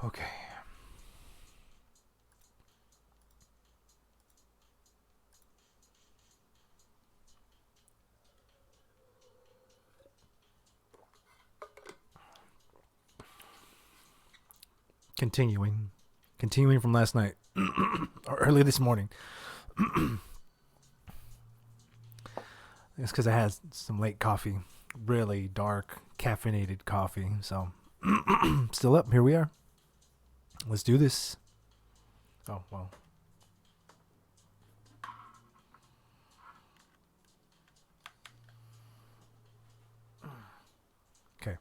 Okay. Continuing from last night or early this morning. It's because I had some late coffee, really dark caffeinated coffee. So still up. Here we are. Let's do this. Oh well. Okay.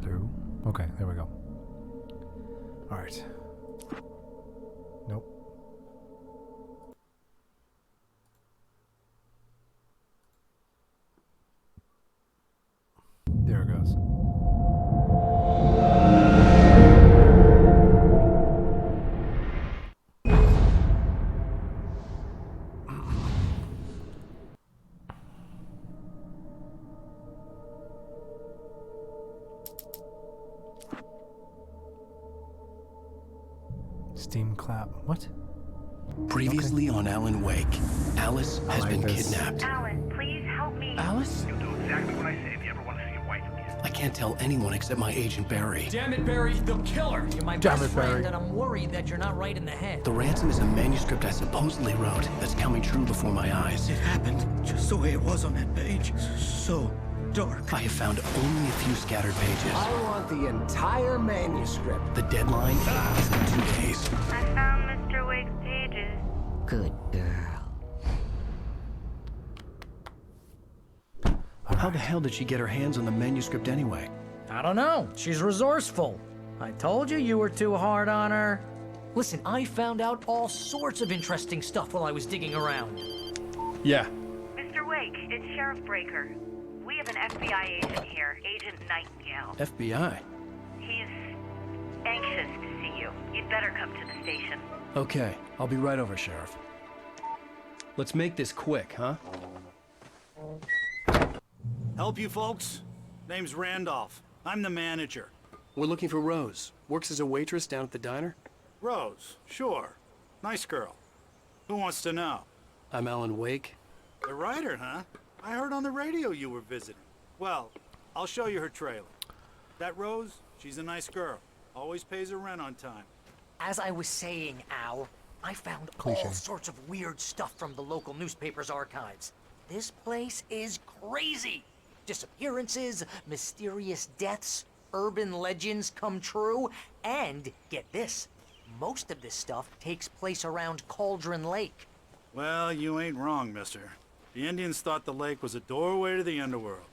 Through. Okay, there we go. All right. Nope. There it goes. Steam clap. What? Previously on Alan Wake, Alice has like been this. kidnapped. Alan, please help me. Alice? You'll do exactly what I say if you ever want to see your wife again. I can't tell anyone except my agent Barry. Damn it, Barry, they'll kill her. You're my Damn best it, Barry. friend, and I'm worried that you're not right in the head. The ransom is a manuscript I supposedly wrote that's coming true before my eyes. It happened just the way it was on that page. So dark. I have found only a few scattered pages. I want the entire manuscript. The deadline is in 2 days. I found Mr. Wake's pages. Good girl. How the hell did she get her hands on the manuscript anyway? I don't know. She's resourceful. I told you were too hard on her. Listen, I found out all sorts of interesting stuff while I was digging around. Yeah. Mr. Wake, it's Sheriff Breaker. We have an FBI agent here, Agent Nightingale. FBI. He's anxious to see you. You'd better come to the station. Okay, I'll be right over, Sheriff. Let's make this quick, huh? Help you folks? Name's Randolph. I'm the manager. We're looking for Rose. Works as a waitress down at the diner. Rose, sure. Nice girl. Who wants to know? I'm Alan Wake. The writer, huh? I heard on the radio you were visiting. Well, I'll show you her trailer. That Rose, she's a nice girl. Always pays her rent on time. As I was saying, Al, I found Cliche. all sorts of weird stuff from the local newspaper's archives. This place is crazy. Disappearances, mysterious deaths, urban legends come true, and get this, most of this stuff takes place around Cauldron Lake. Well, you ain't wrong, mister. The Indians thought the lake was a doorway to the underworld.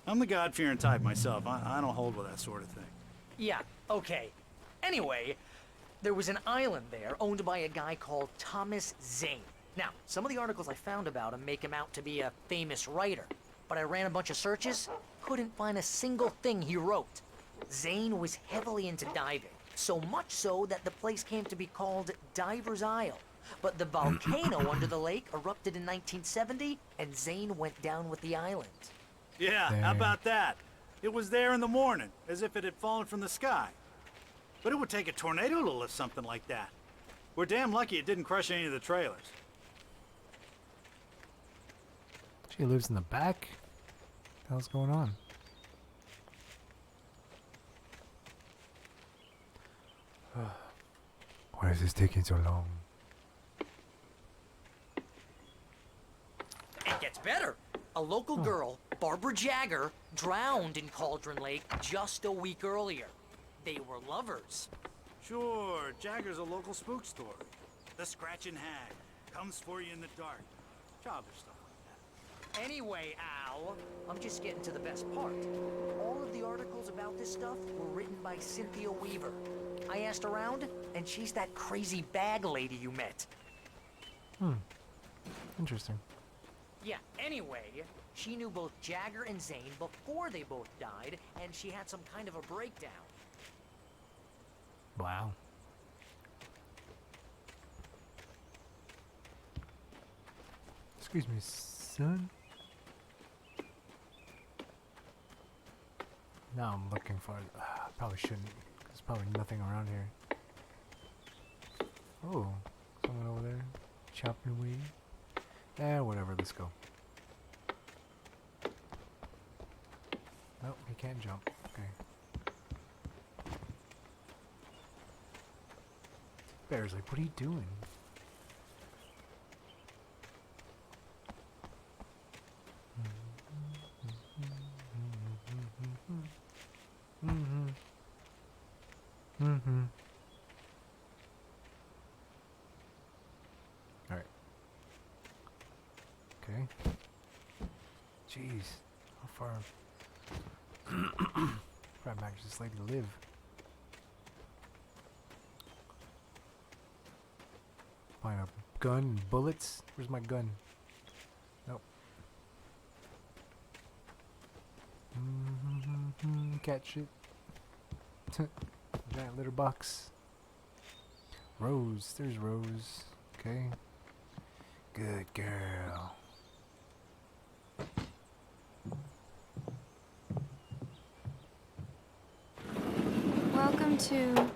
I'm the God-fearing type myself. I don't hold with that sort of thing. Yeah, okay. Anyway, there was an island there owned by a guy called Thomas Zane. Now, some of the articles I found about him make him out to be a famous writer, but I ran a bunch of searches, couldn't find a single thing he wrote. Zane was heavily into diving, so much so that the place came to be called Diver's Isle. But the volcano under the lake erupted in 1970, and Zane went down with the island. Yeah, how about that? It was there in the morning, as if it had fallen from the sky. But it would take a tornado to lift something like that. We're damn lucky it didn't crush any of the trailers. She lives in the back. What the hell's going on? Why is this taking so long? It gets better. A local girl, Barbara Jagger, drowned in Cauldron Lake just a week earlier. They were lovers. Sure, Jagger's a local spook story. The Scratching Hag comes for you in the dark. Childish stuff like that. Anyway, Al, I'm just getting to the best part. All of the articles about this stuff were written by Cynthia Weaver. I asked around, and she's that crazy bag lady you met. Interesting. Yeah, anyway, she knew both Jagger and Zane before they both died, and she had some kind of a breakdown. Wow. Excuse me, son. Now I'm looking for it. Probably shouldn't. There's probably nothing around here. Oh, someone over there chopping away. Whatever. Let's go. Nope, he can't jump. Okay. Bear's like, what are you doing? Alright. Okay. Jeez. How far? Where back does this lady live? Find a gun and bullets? Where's my gun? Nope. Cat shit. Giant litter box. Rose. There's Rose. Okay. Good girl. Welcome to...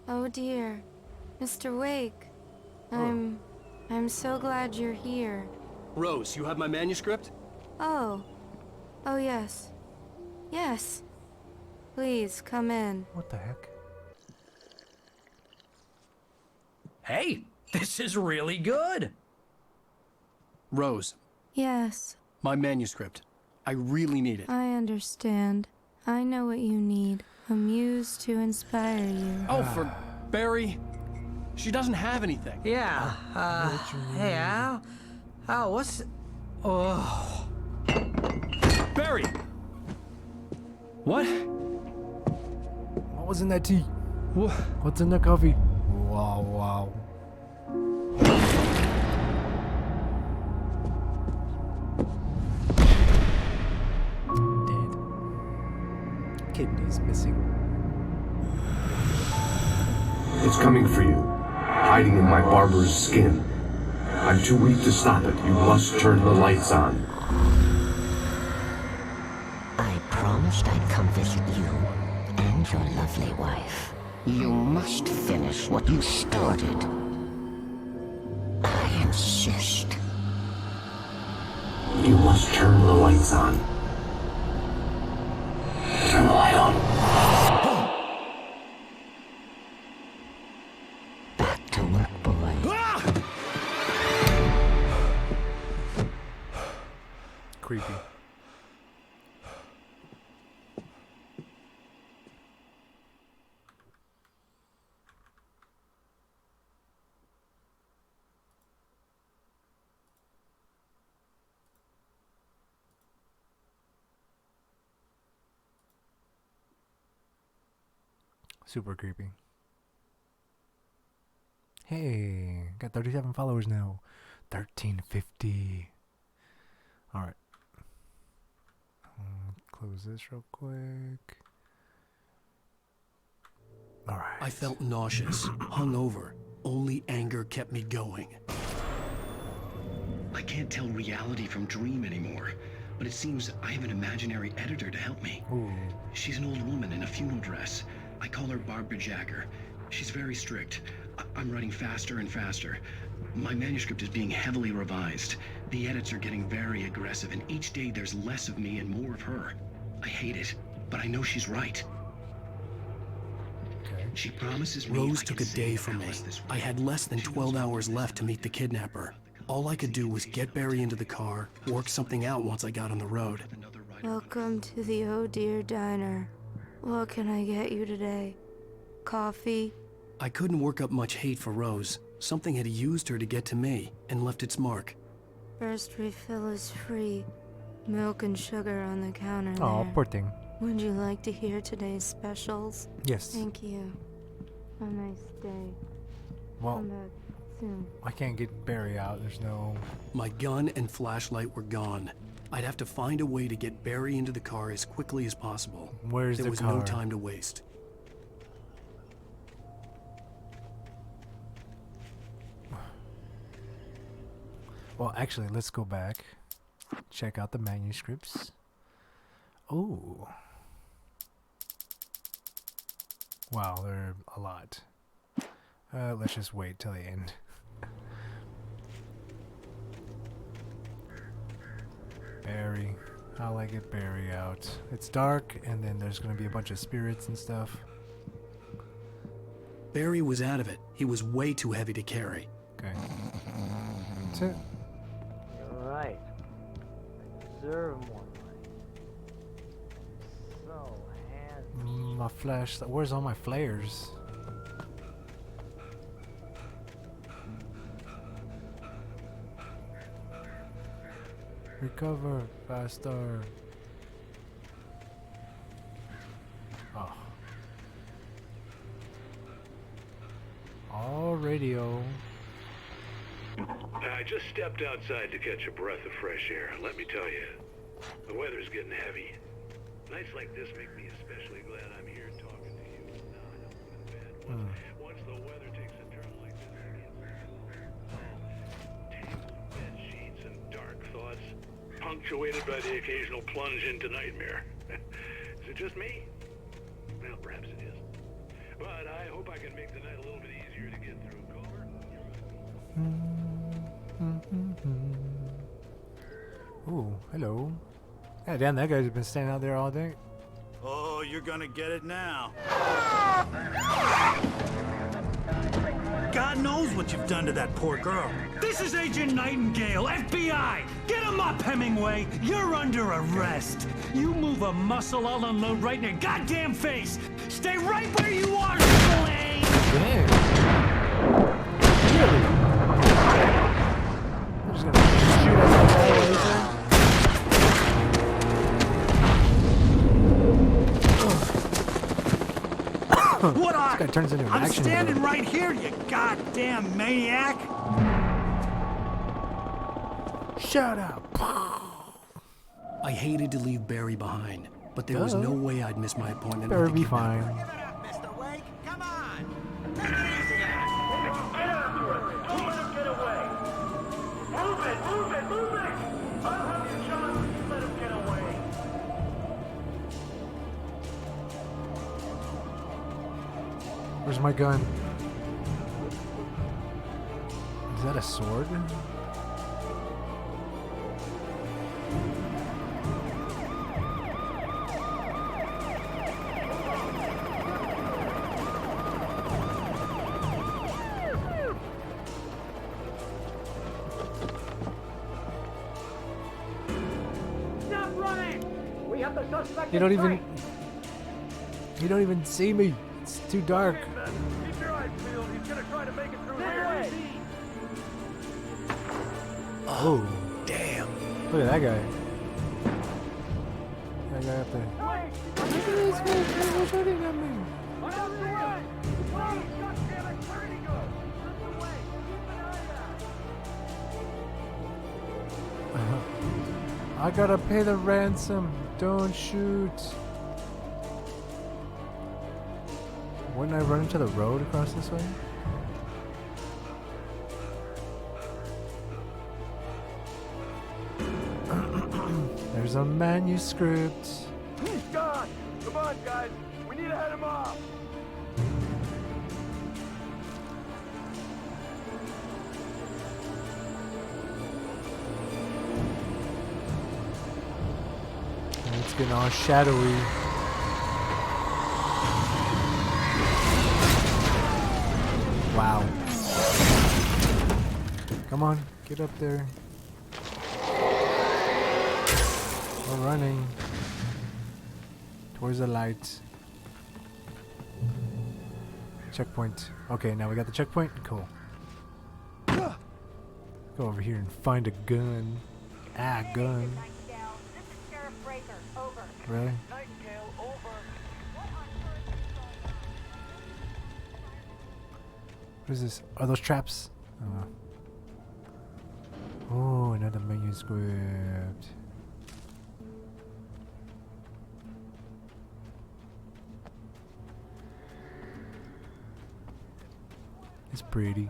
Oh dear. Mr. Wake. I'm so glad you're here. Rose, you have my manuscript? Oh. Oh yes. Yes. Please, come in. What the heck? Hey, this is really good. Rose, Yes, my manuscript. I really need it. I understand. I know what you need. A muse to inspire you. Oh, for Barry. She doesn't have anything. Yeah, hey Al? Al, what's... Oh... Barry! What? What was in that tea? What? What's in that coffee? Wow, wow. Dead. Kidneys missing. It's coming for you, hiding in my barber's skin. I'm too weak to stop it. You must turn the lights on. I promised I'd come visit you and your lovely wife. You must finish what you started. I insist. You must turn the lights on. Turn the light on. Back to work, boy. Creepy. Super creepy. Hey, got 37 followers now. 1350. Alright. Close this real quick. Alright. I felt nauseous, hungover. Only anger kept me going. I can't tell reality from dream anymore, but it seems I have an imaginary editor to help me. Ooh. She's an old woman in a funeral dress. I call her Barbara Jagger. She's very strict. I'm writing faster and faster. My manuscript is being heavily revised. The edits are getting very aggressive, and each day there's less of me and more of her. I hate it, but I know she's right. Okay. She promises me Rose I took can a day save from me. Alice this I week. had less than She 12 knows hours left to meet the kidnapper. All I could do was get Barry into the car, work something out once I got on the road. Welcome to the Oh Dear Diner. What can I get you today? Coffee? I couldn't work up much hate for Rose, Something had used her to get to me and left its mark. First refill is free. Milk and sugar on the counter Oh, there. poor thing. Would you like to hear today's specials? Yes. Thank you. Have a nice day. Well, Come back soon. I can't get Barry out. There's no... My gun and flashlight were gone. I'd have to find a way to get Barry into the car as quickly as possible. Where's there the was car? no time to waste. Well, actually, let's go back. Check out the manuscripts. Oh. Wow, there are a lot. Let's just wait till the end. Barry. How I get Barry out. It's dark, and then there's going to be a bunch of spirits and stuff. Barry was out of it. He was way too heavy to carry. Okay. That's it. You're right. I deserve more money. So handsome. My flash. Where's all my flares? Recover faster. Oh. All radio. I just stepped outside to catch a breath of fresh air. Let me tell you, the weather's getting heavy. Nights like this make me especially glad I'm here talking to you. No, I don't feel bad. Once the weather takes a turn like this, it gets tangled bed sheets and dark thoughts, punctuated by the occasional plunge into nightmare. Is it just me? Well, perhaps it is. But I hope I can make the night a little bit easier to get through. Culver? Ooh, hello. Yeah, damn, that guy's been standing out there all day. Oh, you're gonna get it now. God knows what you've done to that poor girl. This is Agent Nightingale, FBI! Get him up, Hemingway! You're under arrest! You move a muscle, I'll unload right in your goddamn face! Stay right where you are, Lane! Damn. Really? I'm just gonna shoot at that guy over there. What This guy turns into an I'm action standing hero. right here, you goddamn maniac! Shut up! I hated to leave Barry behind, but there was no way I'd miss my appointment Better with the be kidnapper. fine. Where's my gun? Is that a sword? Stop running! We have the suspect. You don't even see me. It's too dark. Keep your eyes peeled. He's gonna try to make it through here. Oh, damn. Look at that guy. That guy up there. Look at this guy. He's shooting at me. I gotta pay the ransom. Don't shoot. Wouldn't I run into the road across this way? There's a manuscript. He's gone. Come on, guys. We need to head him off. And it's getting all shadowy. Wow. Come on, get up there. We're running towards the light. Checkpoint. Okay, now we got the checkpoint. Cool. Go over here and find a gun. Ah, gun. Really? What is this? Are those traps? Oh, another manuscript. It's pretty.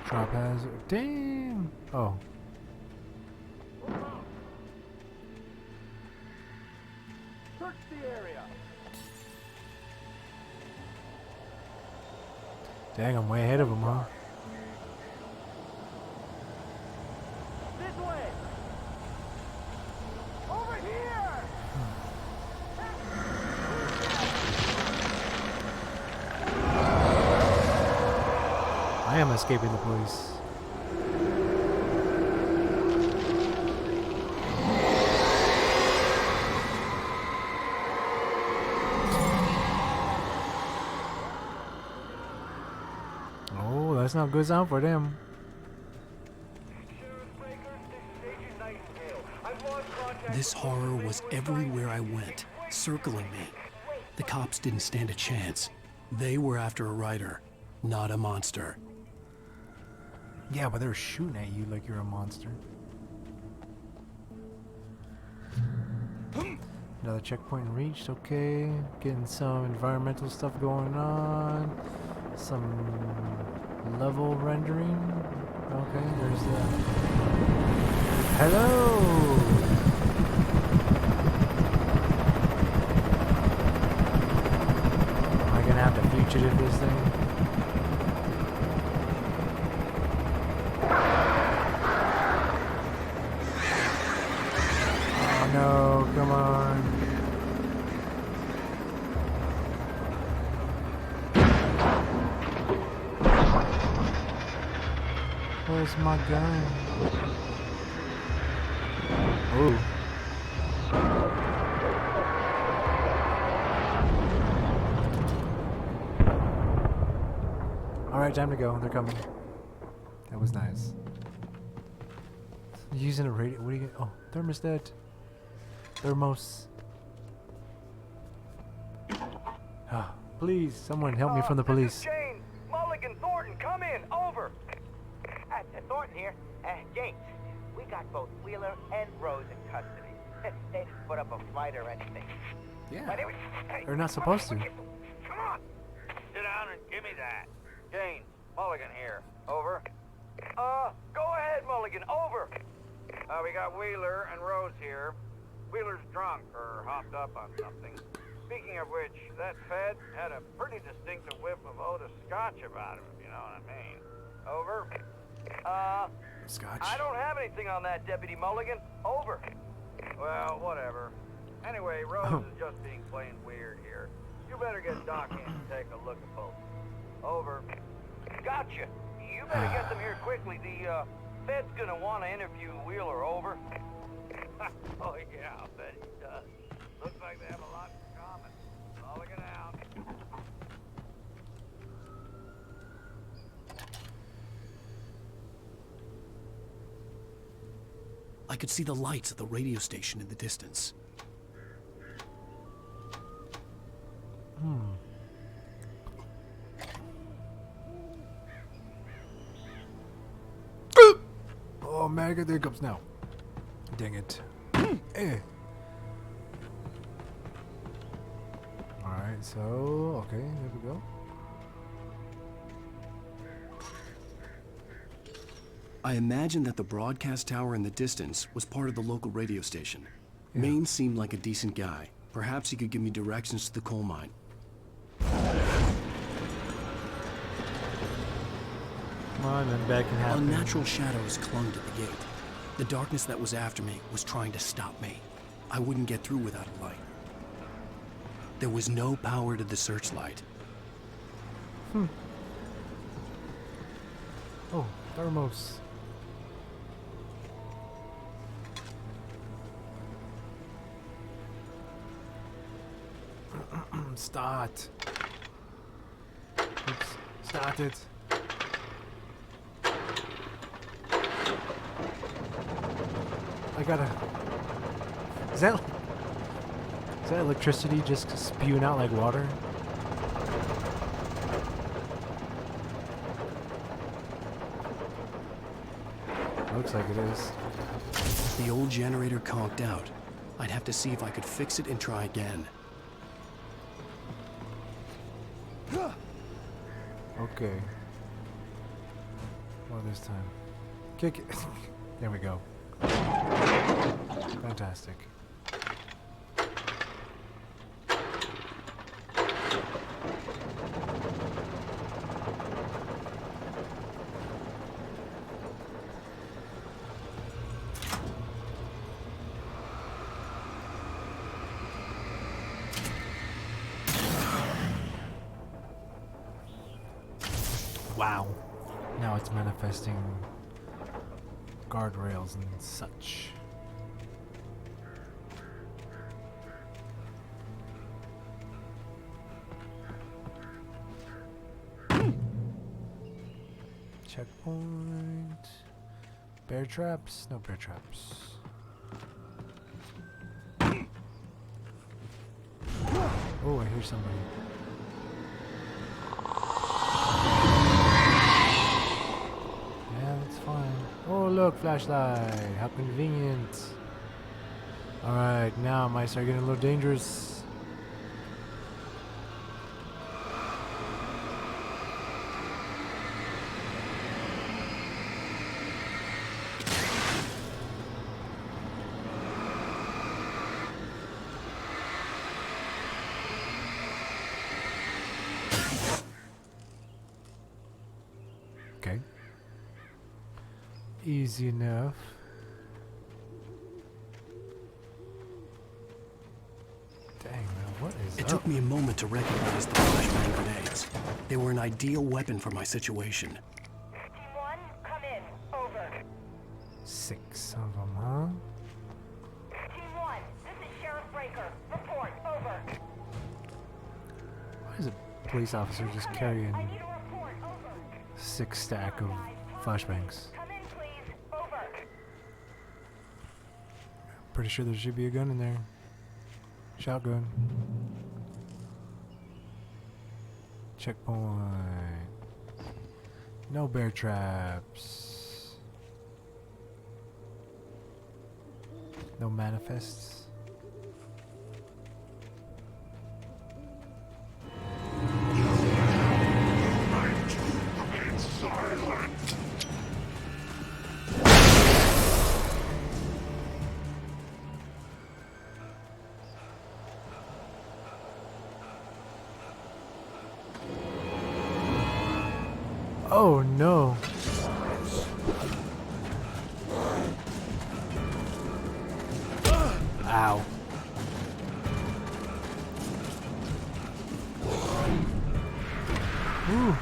Trap hazard. Damn. Oh. Search the area. Dang, I'm way ahead of him, huh? This way. Over here. I am escaping the police. Oh, that's not a good sound for them. This horror was everywhere I went, circling me. The cops didn't stand a chance. They were after a writer, not a monster. Yeah, but they're shooting at you like you're a monster. Another checkpoint reached, okay. Getting some environmental stuff going on. Some level rendering. Okay, there's that. Hello! Am I gonna have to fugitive this thing? Oh no, come on. Where's my gun? Oh. Alright, time to go. They're coming. That was nice. Using a radio. What are you gonna. Oh, thermostat. Thermos. Ah, please, someone help me from the police. Jane, Mulligan, Thornton, come in. Over. Thornton here. James, we got both Wheeler and Rose in custody. They didn't put up a fight or anything. Yeah. But anyway, hey, They're not supposed to. Come on. Sit down and give me that. Jane, Mulligan here. Over. Go ahead, Mulligan. Over. We got Wheeler and Rose here. Wheeler's drunk or hopped up on something. Speaking of which, that Fed had a pretty distinctive whiff of Otis Scotch about him, if you know what I mean. Over. Scotch. I don't have anything on that, Deputy Mulligan. Over. Well, whatever. Anyway, Rose is just being plain weird here. You better get Doc in and take a look at both. Over. Gotcha. You better get them here quickly. The Fed's gonna want to interview Wheeler. Over. Oh yeah, I'll bet he does. Looks like they have a lot in common. Mulligan out. I could see the lights of the radio station in the distance. Oh man, I got the hiccups now. Dang it. Alright, so, okay, there we go. I imagined that the broadcast tower in the distance was part of the local radio station. Maine seemed like a decent guy. Perhaps he could give me directions to the coal mine. Come on, then that can happen. Unnatural shadows clung to the gate. The darkness that was after me was trying to stop me. I wouldn't get through without a light. There was no power to the searchlight. Oh, thermos. Start. Oops. Start it. I gotta... Is that electricity just spewing out like water? Looks like it is. The old generator conked out. I'd have to see if I could fix it and try again. Okay. One this time. Kick it. There we go. Fantastic. Wow. Now it's manifesting guardrails and such. Checkpoint. Bear traps? No bear traps. Oh, I hear somebody. Yeah, that's fine. Oh, look, flashlight. How convenient. Alright, now might start getting a little dangerous. Okay. Easy enough. Dang, man, what is It up? took me a moment to recognize the flashbang grenades. They were an ideal weapon for my situation. Team 1, come in. Over. 6 of them, huh? Team 1, this is Sheriff Breaker. Report. Over. Why is a police officer just carrying 6 stack of flashbangs? Come in, please. Over. Pretty sure there should be a gun in there. Shotgun. Checkpoint. No bear traps. No manifests. Oh no. Ow. Ooh.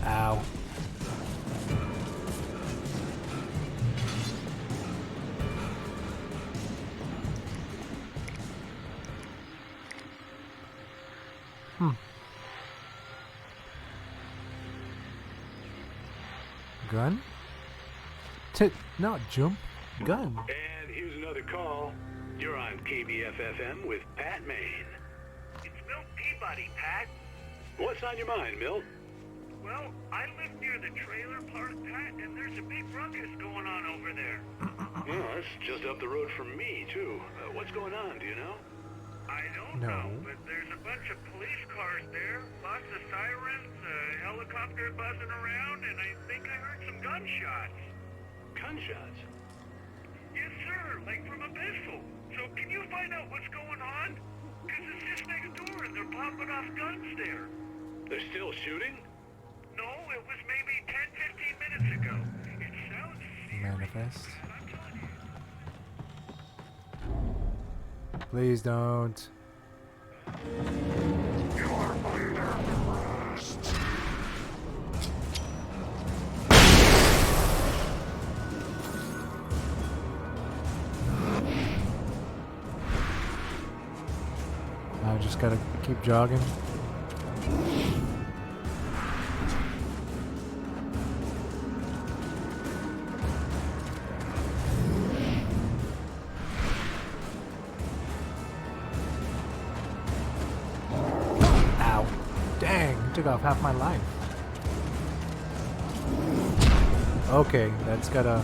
Ow. Gun? Not jump. Gun. And here's another call. You're on KBF-FM with Pat Maine. It's Milt Peabody, Pat. What's on your mind, Milt? Well, I live near the trailer park, Pat, and there's a big ruckus going on over there. Well, that's just up the road from me, too. What's going on, do you know? I don't know, but there's a bunch of police cars there, lots of sirens, a helicopter buzzing around, and I think I heard some gunshots. Gunshots? Yes, sir, like from a pistol. So can you find out what's going on? Because it's just next door and they're popping off guns there. They're still shooting? No, it was maybe 10, 15 minutes ago. It sounds Manifest. Please don't. just gotta keep jogging. Ow. Dang, it took off half my life. Okay, that's gotta...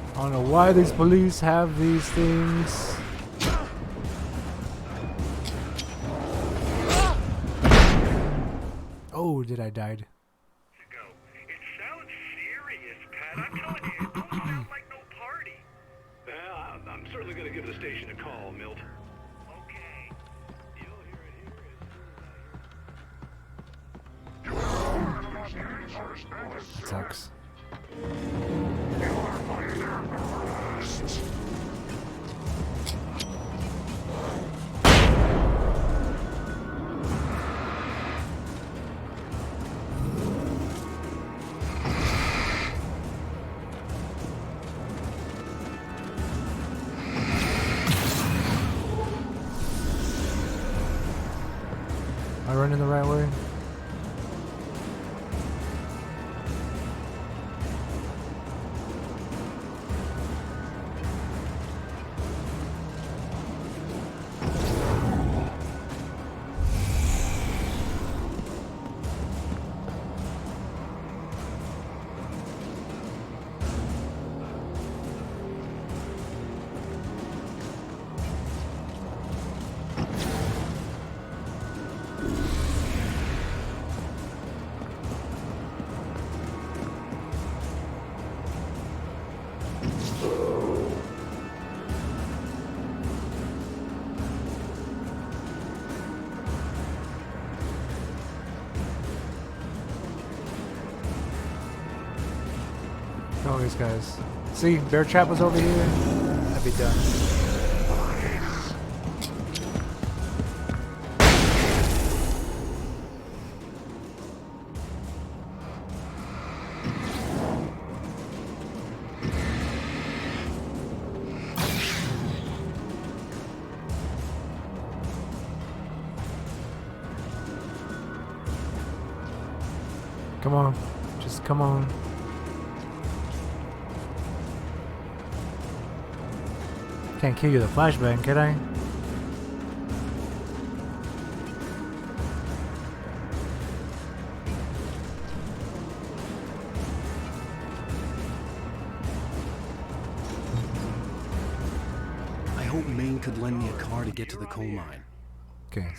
I don't know why these police have these things. Oh, did I died? It sounds serious, Pat. I'm telling you, it don't sound like no party. Well, I'm certainly going to give the station a call, Milt. Okay. You'll hear it here. Sucks. Am I running the right way? Oh, these guys. See, Bear Trap was over here. I'd be done. Come on. Just come on. Can't kill you with a flashbang, can I? I hope Maine could lend me a car to get to the coal mine. Okay,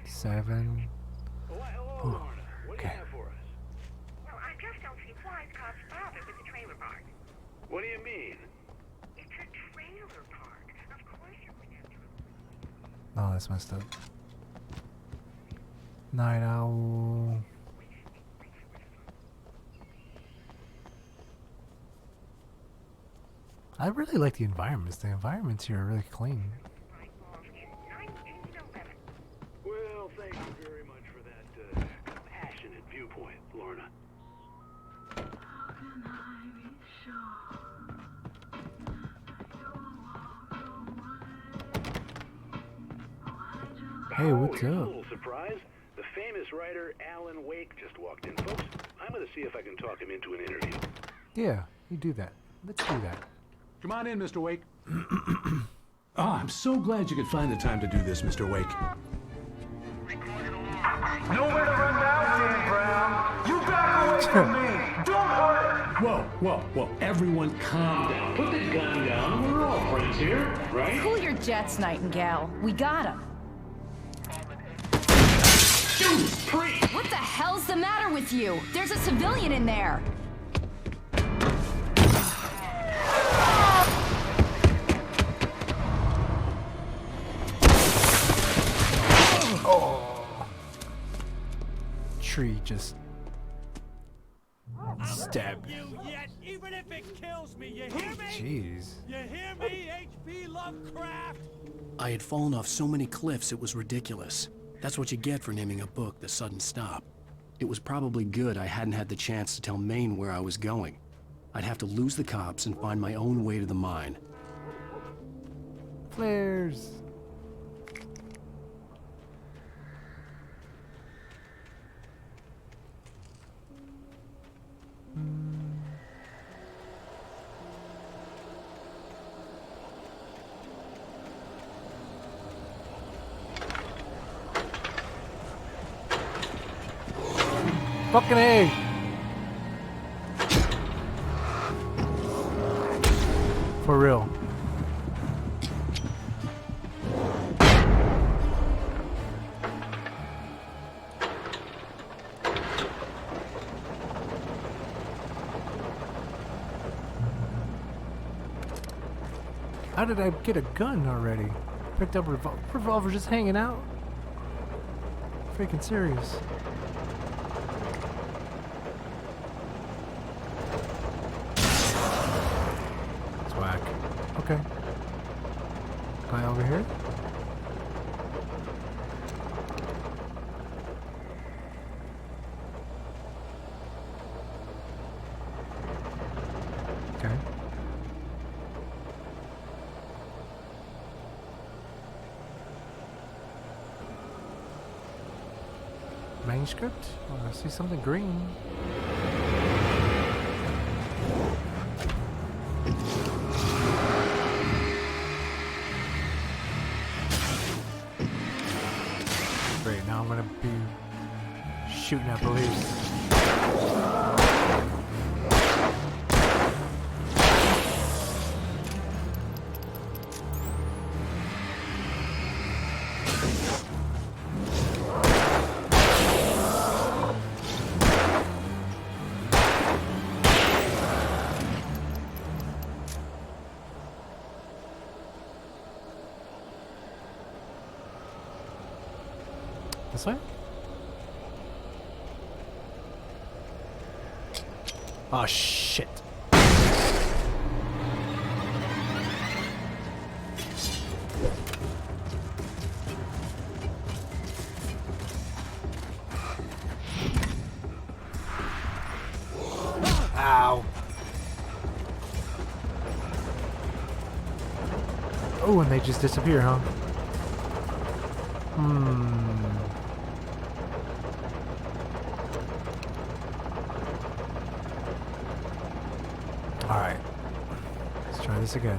7. Ooh, okay. Well, I just don't see why the cops bothered with the trailer park. What do you mean? It's a trailer park. Of course you would have to. Oh, that's messed up. Night Owl. I really like the environments. The environments here are really clean. Well, thank you very much for that compassionate viewpoint, Lorna. Hey, what's here's up? A little surprise. The famous writer Alan Wake just walked in, folks. I'm going to see if I can talk him into an interview. Yeah, you do that. Let's do that. Come on in, Mr. Wake. I'm so glad you could find the time to do this, Mr. Wake. Nowhere to run now, Dan Brown. You back away from me. Don't hurt her. Whoa. Everyone calm down. Put the gun down. We're all friends here, right? Cool your jets, Nightingale. We got him. Shoot What the hell's the matter with you? There's a civilian in there. Oh. Tree just stabbed me. Even if it kills me, you hear me? Jeez. You hear me, H.P. Lovecraft? I had fallen off so many cliffs it was ridiculous. That's what you get for naming a book The Sudden Stop. It was probably good I hadn't had the chance to tell Maine where I was going. I'd have to lose the cops and find my own way to the mine. Flares. Fucking A. For real. How did I get a gun already? Picked up a revolver just hanging out? Freaking serious. It's whack. Okay. Guy over here? Okay. Manuscript? Oh, I see something green. Great, now I'm gonna be shooting at police. This way? Oh shit. Ow. Oh, and they just disappear, huh? Alright. Let's try this again.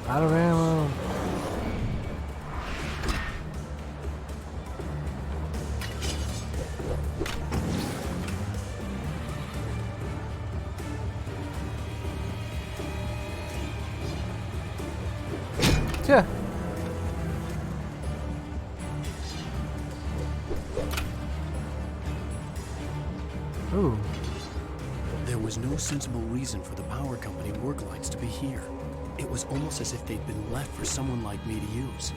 Out of ammo. Yeah. Ooh. There was no sensible reason for the power company work lights to be here. It was almost as if they'd been left for someone like me to use.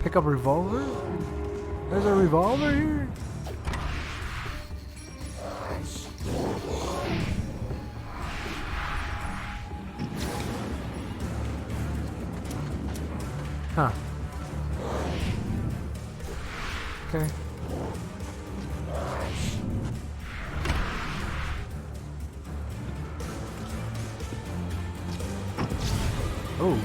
Pick up a revolver? There's a revolver here? Huh. Okay. Oh.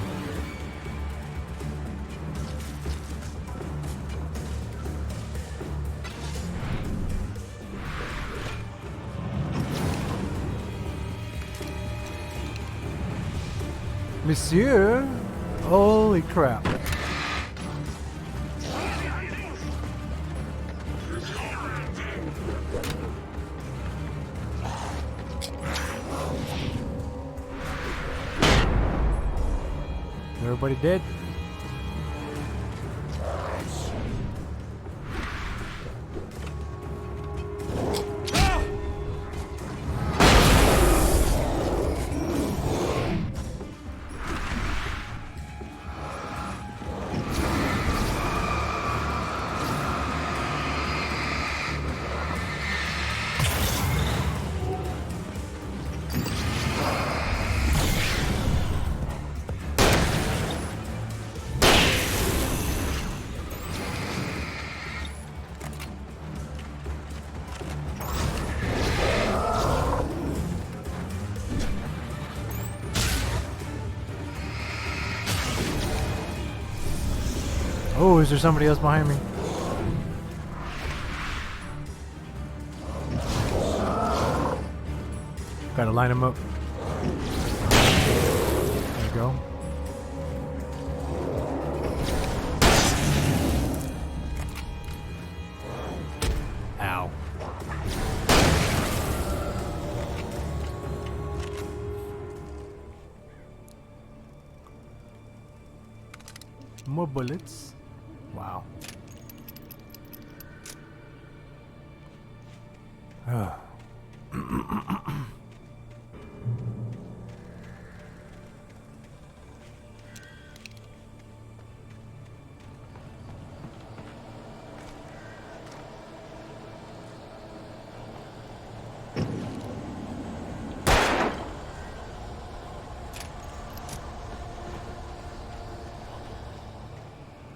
Monsieur? Holy crap. Everybody dead? Oh, is there somebody else behind me? Gotta line them up. There we go. Ow. More bullets. Wow.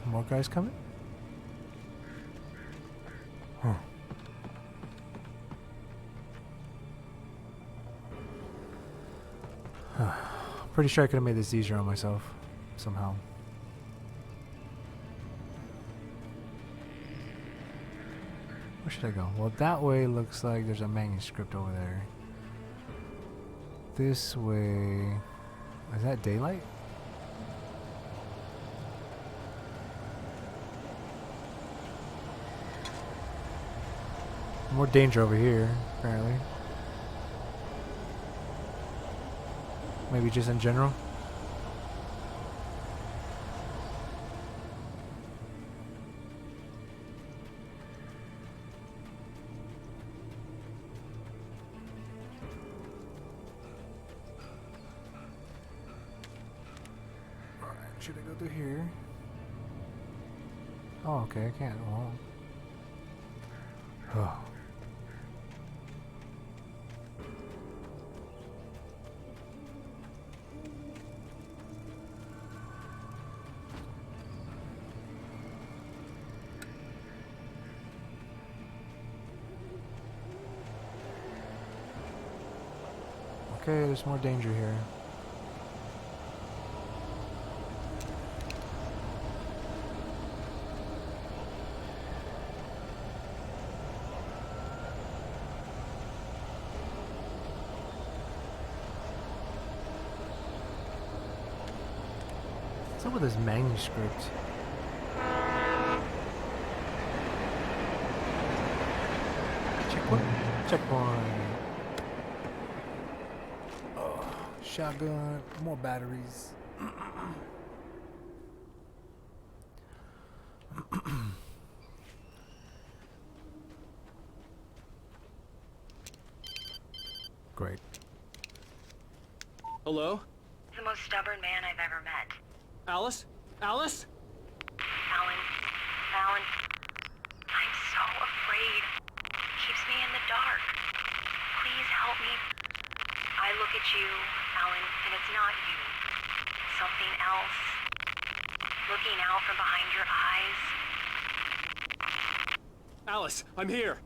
More guys coming? Huh. Pretty sure I could have made this easier on myself somehow. Where should I go? Well, that way looks like there's a manuscript over there. This way... Is that daylight? More danger over here, apparently. Maybe just in general. Alright, should I go through here? Oh, okay, I can't. Well. Oh. Okay, there's more danger here. What's up with this manuscript? Checkpoint. Checkpoint. Shotgun, more batteries. Great. Hello? The most stubborn man I've ever met. Alice? Alice? Alan. Alan. I'm so afraid. Keeps me in the dark. Please help me. I look at you, Alan, and it's not you. Something else. Looking out from behind your eyes. Alice, I'm here.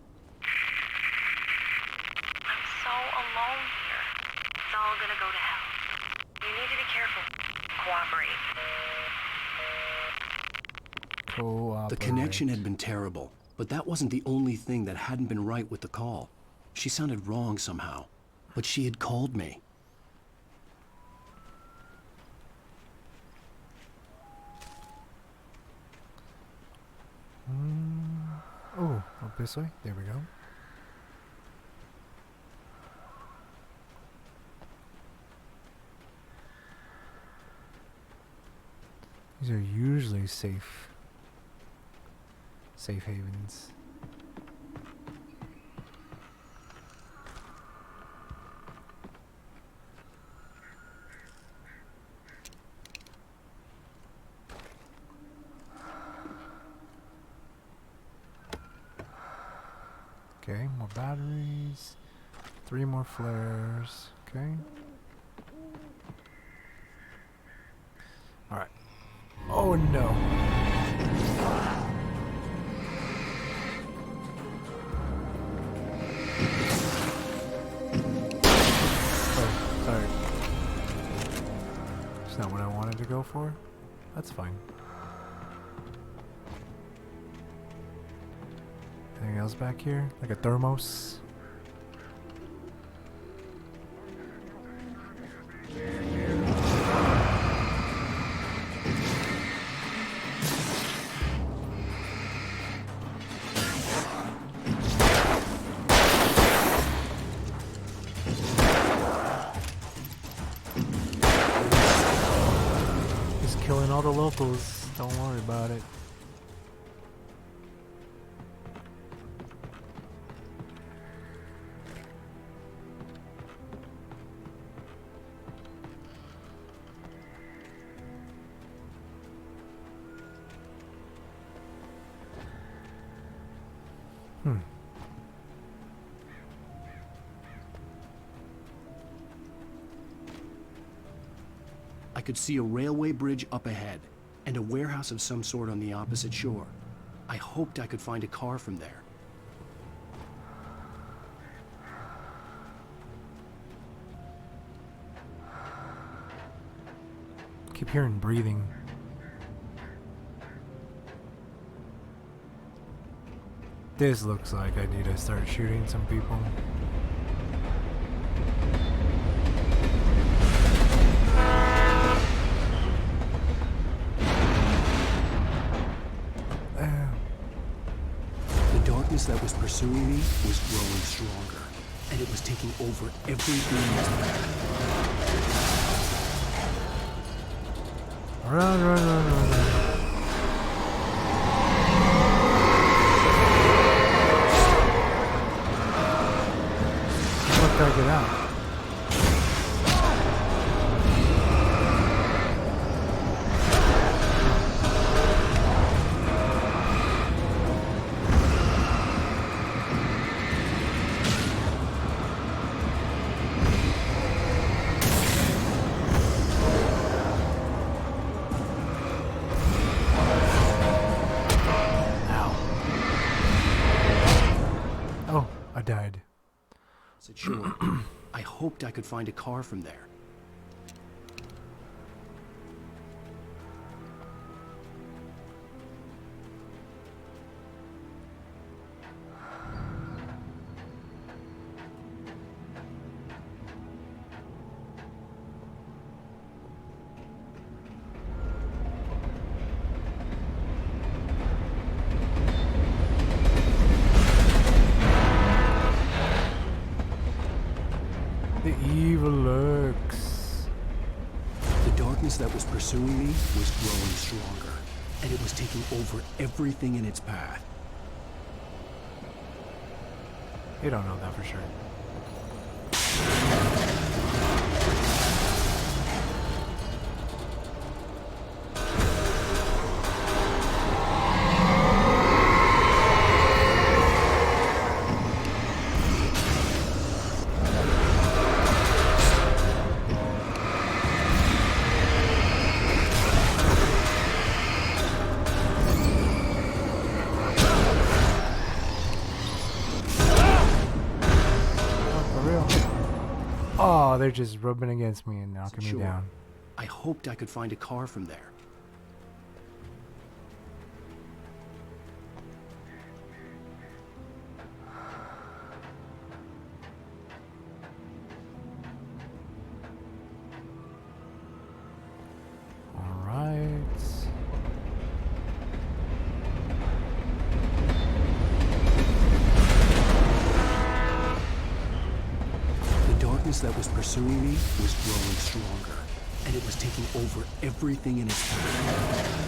I'm so alone here. It's all gonna go to hell. You need to be careful. Cooperate. The connection had been terrible, but that wasn't the only thing that hadn't been right with the call. She sounded wrong somehow, but she had called me. Oh, up this way. There we go. These are usually safe havens. Okay, more batteries. 3 more flares. Okay. Alright. Oh no. Oh, sorry. It's not what I wanted to go for. That's fine. Anything else back here? Like a thermos? Just killing all the locals. Don't worry about it. I could see a railway bridge up ahead, and a warehouse of some sort on the opposite shore. I hoped I could find a car from there. Keep hearing breathing. This looks like I need to start shooting some people. The darkness that was pursuing me was growing stronger, and it was taking over everything in its path. Run, run, run, run, run. How do I get out? Died. Said sure. I hoped I could find a car from there. The evil lurks. The darkness that was pursuing me was growing stronger, and it was taking over everything in its path. You don't know that for sure. Oh, they're just rubbing against me and knocking me Sure. down. I hoped I could find a car from there. All right. The darkness that was pursuing me was growing stronger, and it was taking over everything in its path.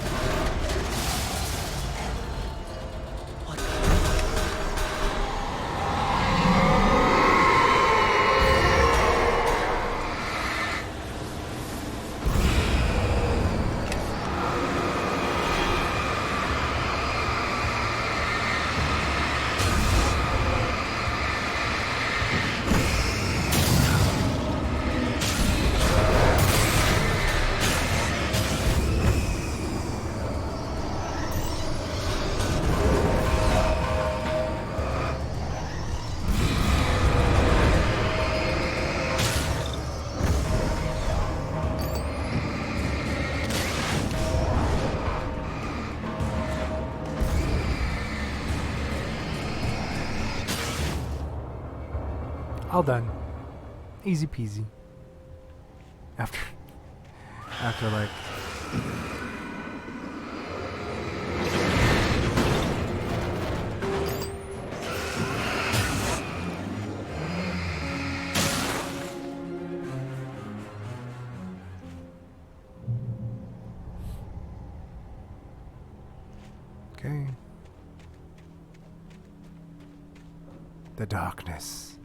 All done. Easy peasy. After like okay. The darkness.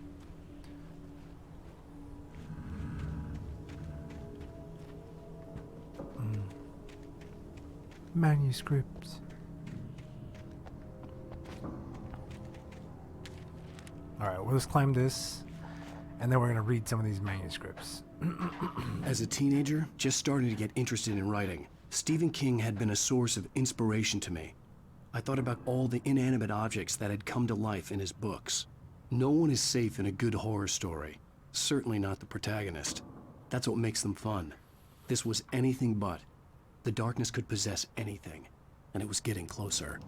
Manuscripts. Alright, well, let's climb this, and then we're going to read some of these manuscripts. As a teenager, just starting to get interested in writing, Stephen King had been a source of inspiration to me. I thought about all the inanimate objects that had come to life in his books. No one is safe in a good horror story. Certainly not the protagonist. That's what makes them fun. This was anything but. The darkness could possess anything, and it was getting closer.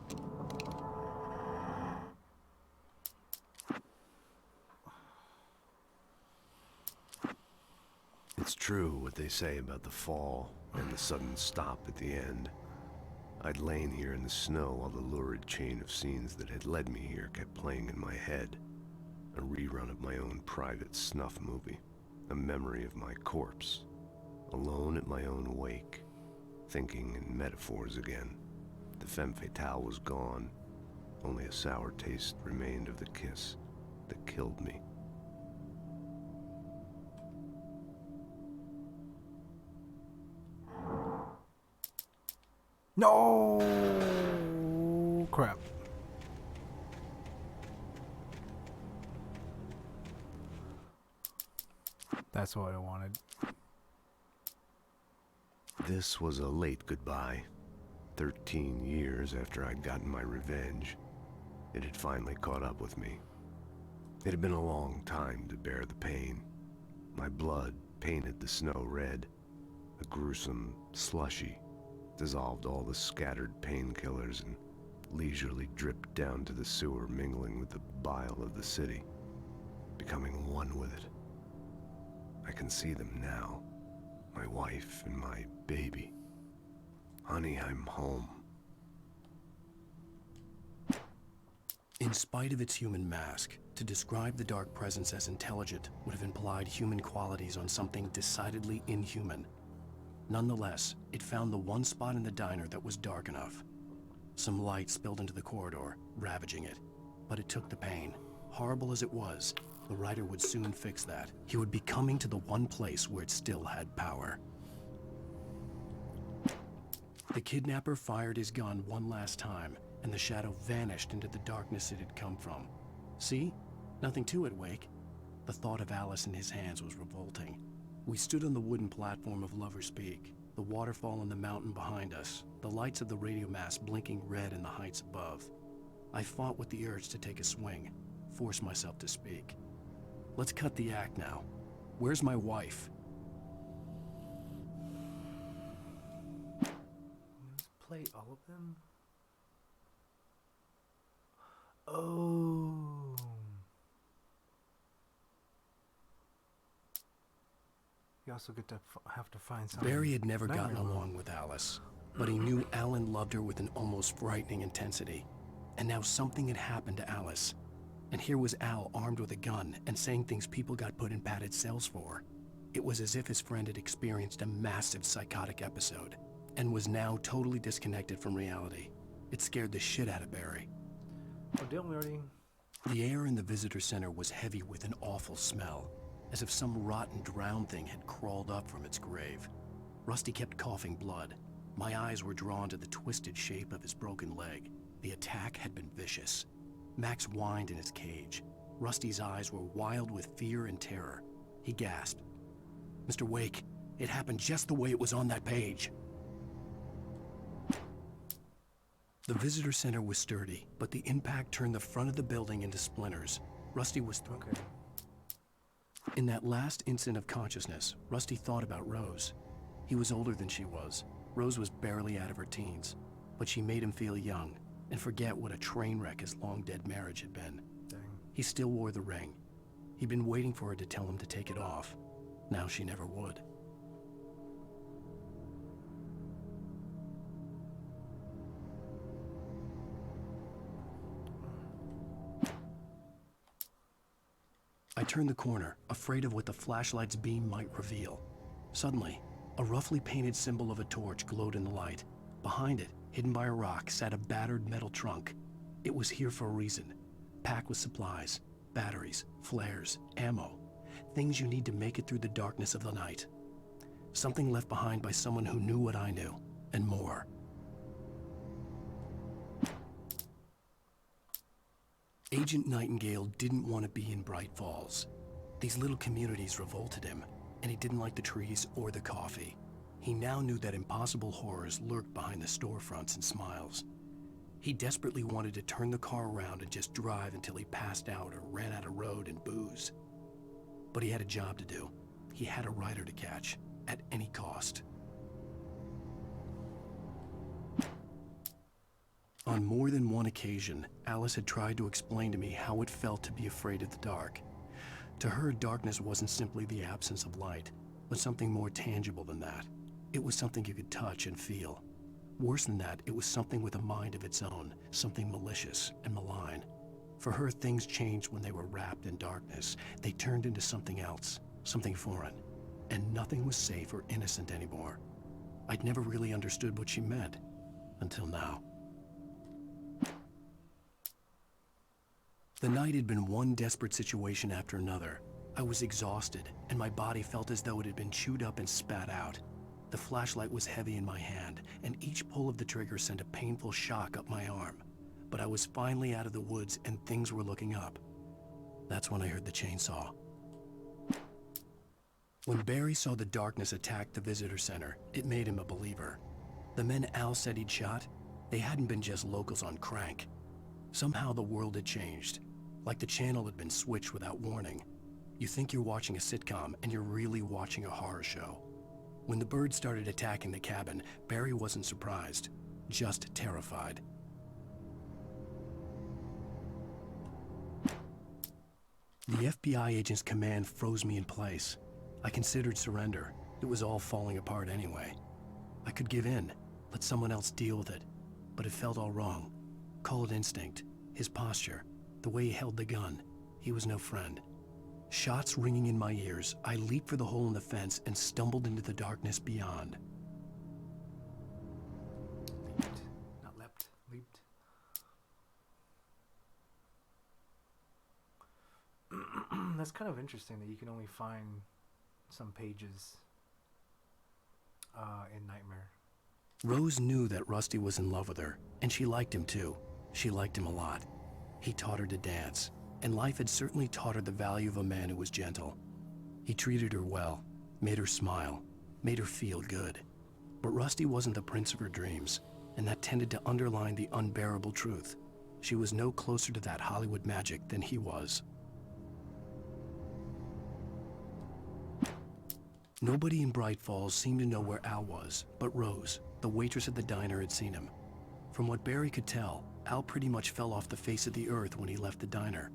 It's true what they say about the fall and the sudden stop at the end. I'd lain here in the snow while the lurid chain of scenes that had led me here kept playing in my head. A rerun of my own private snuff movie. A memory of my corpse. Alone at my own wake. Thinking in metaphors again. The femme fatale was gone. Only a sour taste remained of the kiss that killed me. No crap. That's what I wanted. This was a late goodbye. 13 years after I'd gotten my revenge, it had finally caught up with me. It had been a long time to bear the pain. My blood painted the snow red. A gruesome slushy dissolved all the scattered painkillers and leisurely dripped down to the sewer, mingling with the bile of the city, becoming one with it. I can see them now. My wife and my baby. Honey, I'm home. In spite of its human mask, to describe the dark presence as intelligent would have implied human qualities on something decidedly inhuman. Nonetheless, it found the one spot in the diner that was dark enough. Some light spilled into the corridor, ravaging it. But it took the pain. Horrible as it was, the writer would soon fix that. He would be coming to the one place where it still had power. The kidnapper fired his gun one last time, and the shadow vanished into the darkness it had come from. See? Nothing to it, Wake. The thought of Alice in his hands was revolting. We stood on the wooden platform of Lover's Peak, the waterfall on the mountain behind us, the lights of the radio mast blinking red in the heights above. I fought with the urge to take a swing, force myself to speak. Let's cut the act now. Where's my wife? Let's play all of them. Oh. You also get to have to find something. Barry had never gotten along with Alice, but he knew Alan loved her with an almost frightening intensity. And now something had happened to Alice. And here was Al armed with a gun and saying things people got put in padded cells for. It was as if his friend had experienced a massive psychotic episode and was now totally disconnected from reality. It scared the shit out of Barry. Oh, didn't we already? The air in the visitor center was heavy with an awful smell, as if some rotten drowned thing had crawled up from its grave. Rusty kept coughing blood. My eyes were drawn to the twisted shape of his broken leg. The attack had been vicious. Max whined in his cage. Rusty's eyes were wild with fear and terror. He gasped. "Mr. Wake, it happened just the way it was on that page." The visitor center was sturdy, but the impact turned the front of the building into splinters. Rusty was thrown. In that last instant of consciousness, Rusty thought about Rose. He was older than she was. Rose was barely out of her teens, but she made him feel young and forget what a train wreck his long-dead marriage had been. Dang. He still wore the ring. He'd been waiting for her to tell him to take it off. Now she never would. I turned the corner, afraid of what the flashlight's beam might reveal. Suddenly, a roughly painted symbol of a torch glowed in the light. Behind it, hidden by a rock, sat a battered metal trunk. It was here for a reason, packed with supplies, batteries, flares, ammo, things you need to make it through the darkness of the night. Something left behind by someone who knew what I knew, and more. Agent Nightingale didn't want to be in Bright Falls. These little communities revolted him, and he didn't like the trees or the coffee. He now knew that impossible horrors lurked behind the storefronts and smiles. He desperately wanted to turn the car around and just drive until he passed out or ran out of road and booze. But he had a job to do. He had a rider to catch, at any cost. On more than one occasion, Alice had tried to explain to me how it felt to be afraid of the dark. To her, darkness wasn't simply the absence of light, but something more tangible than that. It was something you could touch and feel. Worse than that, it was something with a mind of its own, something malicious and malign. For her, things changed when they were wrapped in darkness. They turned into something else, something foreign, and nothing was safe or innocent anymore. I'd never really understood what she meant, until now. The night had been one desperate situation after another. I was exhausted, and my body felt as though it had been chewed up and spat out. The flashlight was heavy in my hand, and each pull of the trigger sent a painful shock up my arm. But I was finally out of the woods, and things were looking up. That's when I heard the chainsaw. When Barry saw the darkness attack the visitor center, it made him a believer. The men Al said he'd shot, they hadn't been just locals on crank. Somehow the world had changed, like the channel had been switched without warning. You think you're watching a sitcom, and you're really watching a horror show. When the birds started attacking the cabin, Barry wasn't surprised, just terrified. The FBI agent's command froze me in place. I considered surrender. It was all falling apart anyway. I could give in, let someone else deal with it, but it felt all wrong. Call it instinct, his posture, the way he held the gun. He was no friend. Shots ringing in my ears, I leaped for the hole in the fence and stumbled into the darkness beyond. Not leapt, leaped. That's kind of interesting that you can only find some pages in Nightmare. Rose knew that Rusty was in love with her, and she liked him too. She liked him a lot. He taught her to dance, and life had certainly taught her the value of a man who was gentle. He treated her well, made her smile, made her feel good. But Rusty wasn't the prince of her dreams, and that tended to underline the unbearable truth. She was no closer to that Hollywood magic than he was. Nobody in Bright Falls seemed to know where Al was, but Rose, the waitress at the diner, had seen him. From what Barry could tell, Al pretty much fell off the face of the earth when he left the diner.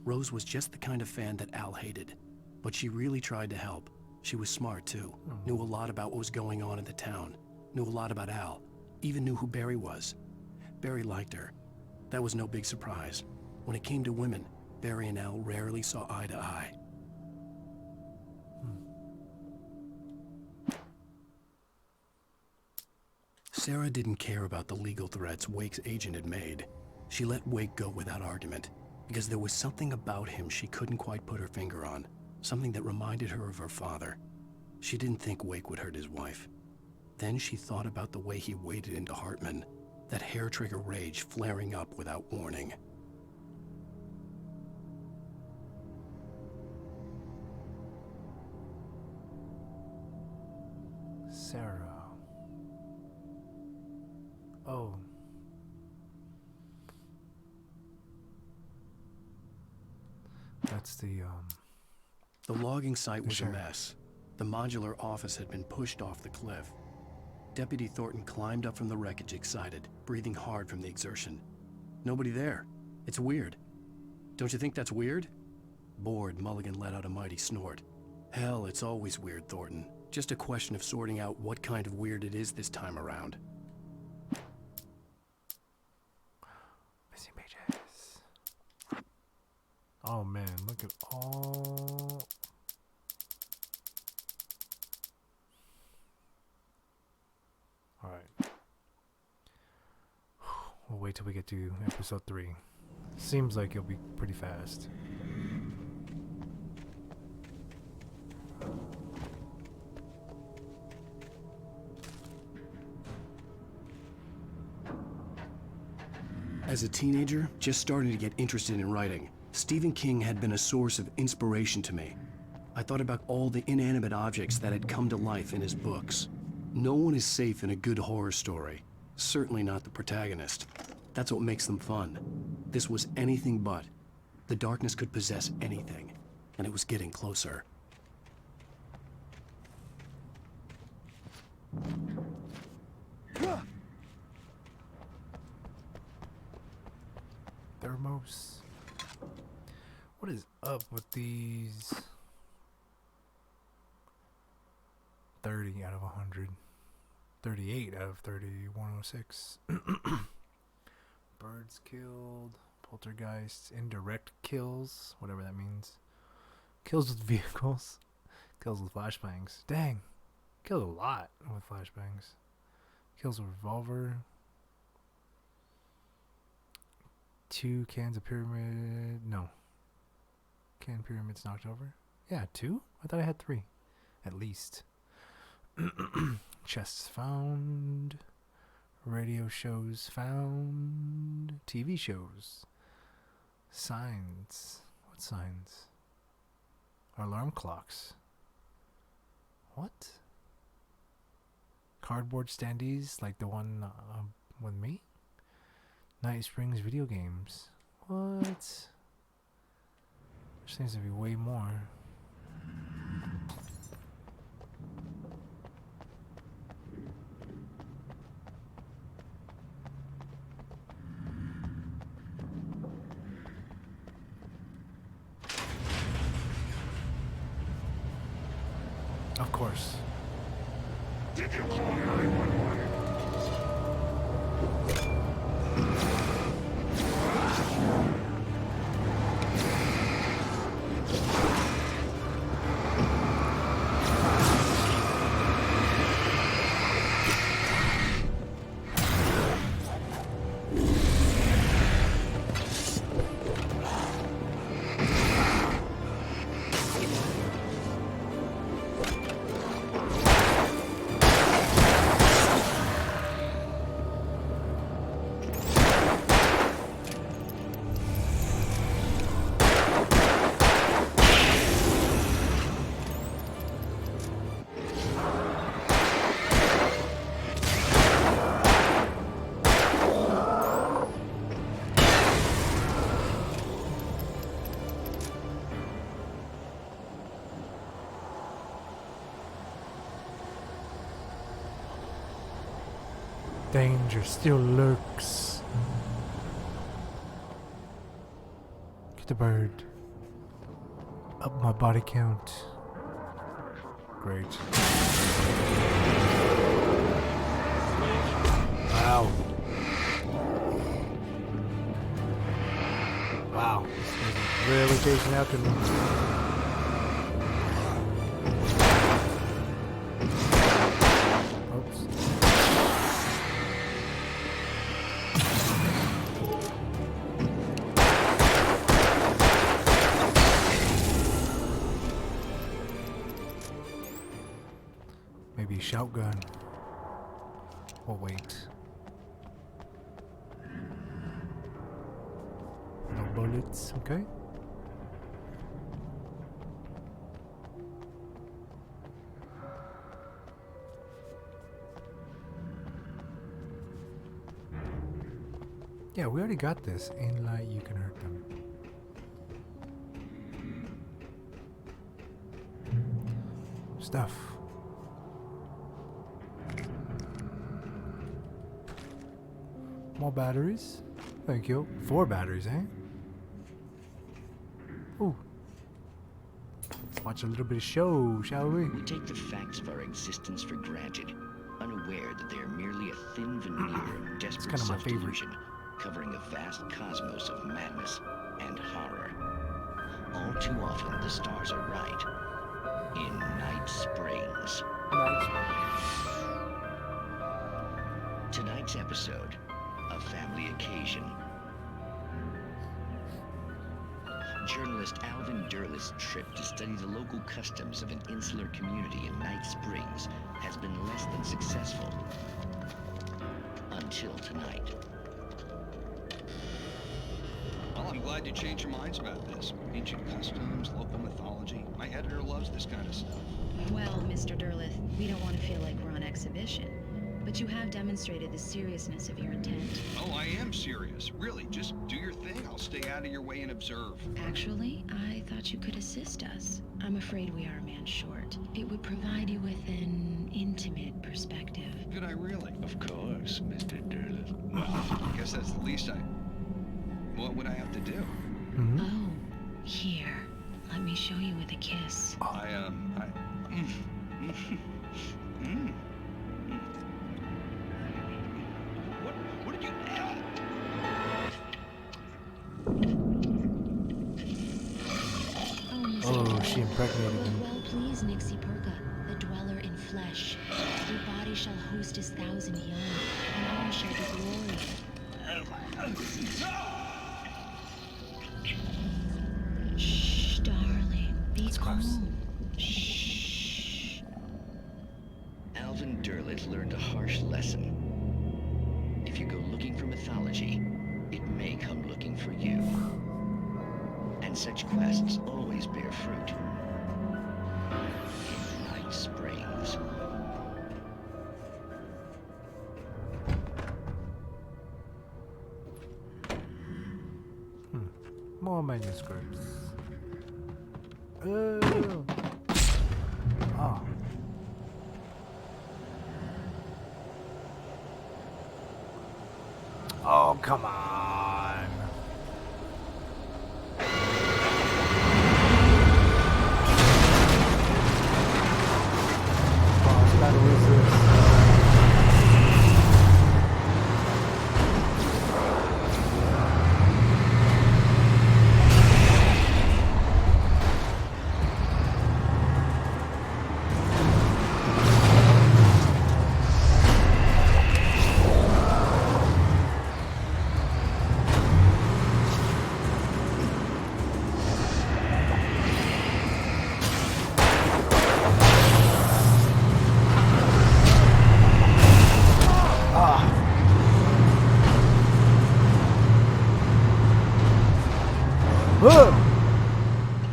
Rose was just the kind of fan that Al hated, but she really tried to help. She was smart too, knew a lot about what was going on in the town, knew a lot about Al, even knew who Barry was. Barry liked her. That was no big surprise. When it came to women, Barry and Al rarely saw eye to eye. Sarah didn't care about the legal threats Wake's agent had made. She let Wake go without argument, because there was something about him she couldn't quite put her finger on, something that reminded her of her father. She didn't think Wake would hurt his wife. Then she thought about the way he waded into Hartman, that hair-trigger rage flaring up without warning. Sarah. Oh. That's the logging site was Sure. a mess. The modular office had been pushed off the cliff. Deputy Thornton climbed up from the wreckage excited, breathing hard from the exertion. Nobody there. It's weird. Don't you think that's weird? Bored, Mulligan let out a mighty snort. Hell, it's always weird, Thornton. Just a question of sorting out what kind of weird it is this time around. missing pages. Oh man, look at all. All right. We'll wait till we get to episode 3. Seems like it'll be pretty fast. As a teenager, just starting to get interested in writing, Stephen King had been a source of inspiration to me. I thought about all the inanimate objects that had come to life in his books. No one is safe in a good horror story. Certainly not the protagonist. That's what makes them fun. This was anything but. The darkness could possess anything, and it was getting closer. Thermos. What is up with these? 30 out of 100. 38 out of 30. 106. Birds killed. Poltergeists. Indirect kills. Whatever that means. Kills with vehicles. Kills with flashbangs. Dang. Killed a lot with flashbangs. Kills with revolver. 2 cans of pyramid. No. Can pyramids knocked over? Yeah, 2? I thought I had 3. At least. Chests found. Radio shows found. TV shows. Signs. What signs? Alarm clocks. What? Cardboard standees like the one with me? Night Springs video games. What? There seems to be way more. Of course. Did you call 911? Danger still lurks. Get the bird. Up my body count. Great. Wow. Wow. This thing's really chasing after me. Oops. Maybe a shotgun. Oh, wait. No bullets, okay. Yeah, we already got this. In light, you can hurt them. Stuff. More batteries. Thank you. 4 batteries, eh? Ooh. Let's watch a little bit of show, shall we? We take the facts of our existence for granted, unaware that they are merely a thin veneer of desperate kind of my favorite. self-delusion, covering a vast cosmos of madness and horror. All too often, the stars are right. In Night Springs. Tonight's episode, a family occasion. Journalist Alvin Derleth's trip to study the local customs of an insular community in Night Springs has been less than successful. Until tonight. Well, I'm glad you changed your minds about this. Ancient customs, local mythology. My editor loves this kind of stuff. Well, Mr. Derleth, we don't want to feel like we're on exhibition. But you have demonstrated the seriousness of your intent. Oh, I am serious. Really, just do your thing. I'll stay out of your way and observe. Actually, I thought you could assist us. I'm afraid we are a man short. It would provide you with an intimate perspective. Could I really? Of course, Mr. Derleth. I guess that's the least What would I have to do? Oh, here. Let me show you with a kiss. What did you... Oh, she impregnated him. Well please, Nixie Perka, the dweller in flesh. Your body shall host 1,000 young, and all shall be glory. Shh, darling. Be calm. Shh. Alvin Derleth learned a harsh lesson. If you go looking for mythology, it may come looking for you. And such quests always bear fruit. In Night Springs. More manuscripts. Oh. Oh. Oh, come on. Boss battle is this?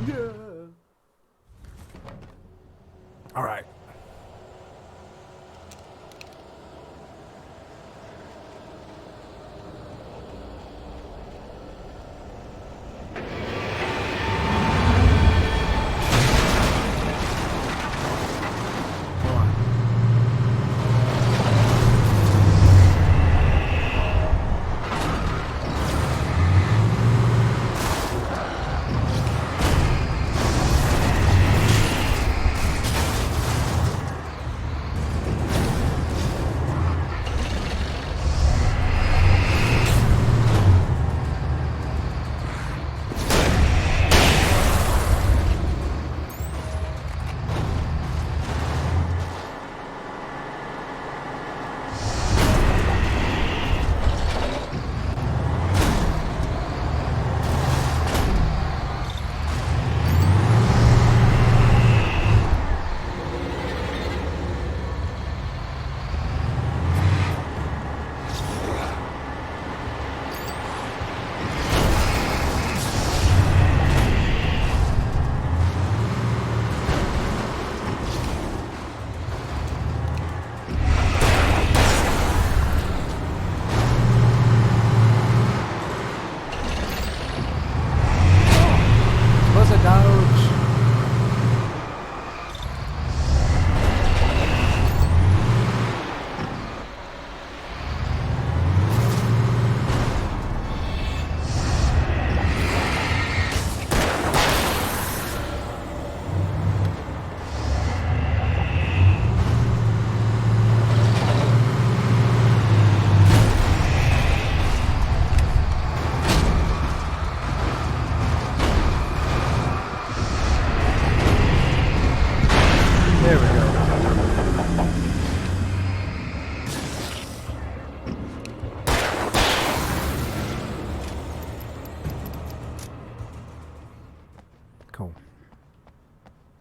Yeah. All right.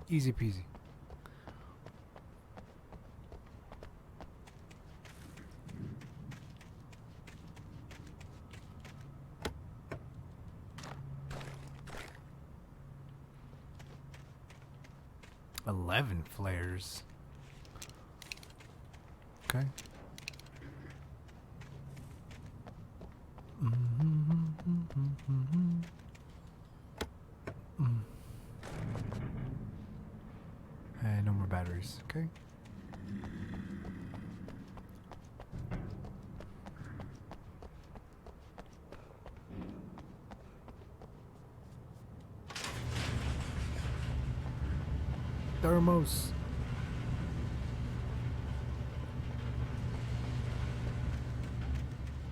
Easy peasy. $11 flares. Okay. And no more batteries. Okay. Thermos.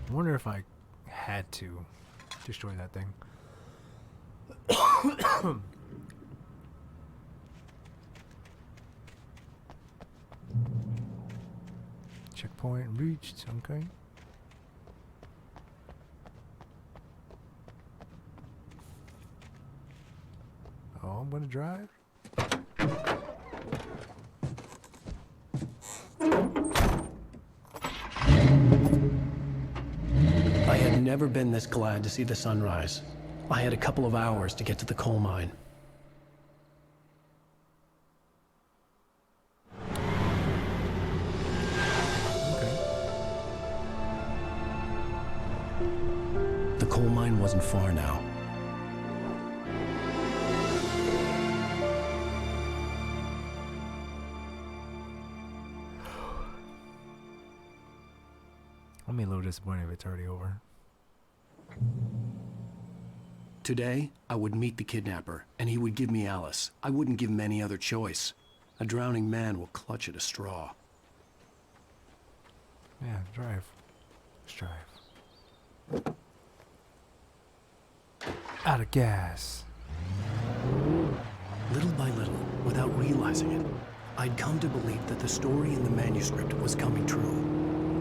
I wonder if I had to destroy that thing. Checkpoint reached. Okay. Oh, I'm gonna drive. I had never been this glad to see the sunrise. I had a couple of hours to get to the coal mine. The coal mine wasn't far now. I'll be a little disappointed if it's already over. Today, I would meet the kidnapper, and he would give me Alice. I wouldn't give him any other choice. A drowning man will clutch at a straw. Yeah, drive. Let's drive. Out of gas. Little by little, without realizing it, I'd come to believe that the story in the manuscript was coming true.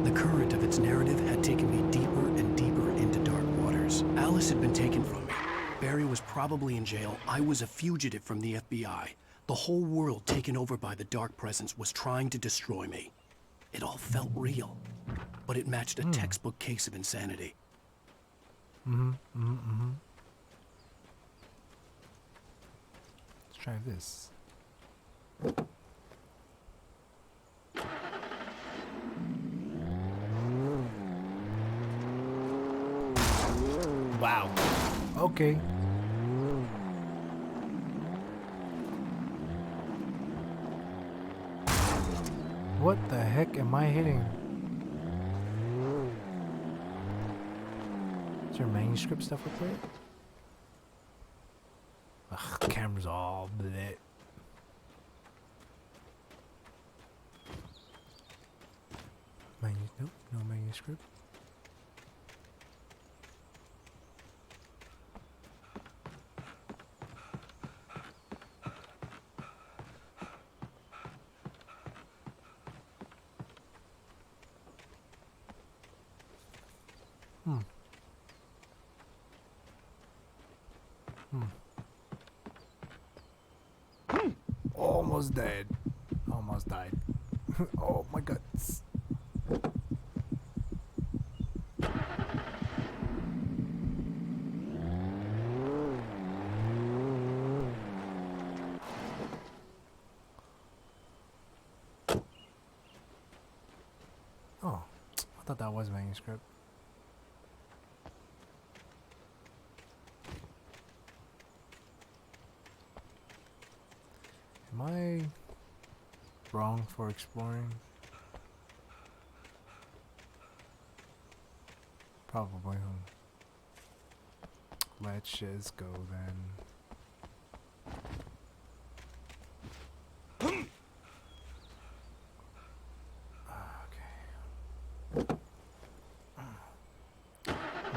The current of its narrative had taken me deeper and deeper into dark waters. Alice had been taken from me. Barry was probably in jail. I was a fugitive from the FBI. The whole world taken over by the Dark Presence was trying to destroy me. It all felt real, but it matched a textbook case of insanity. Let's try this. Wow. Okay. What the heck am I hitting? Is there manuscript stuff up there? Ugh, the camera's all bleh. Nope, no manuscript. Almost dead. Almost died. Oh my guts. Oh, I thought that was manuscript. Am I wrong for exploring? Probably. Let's just go then.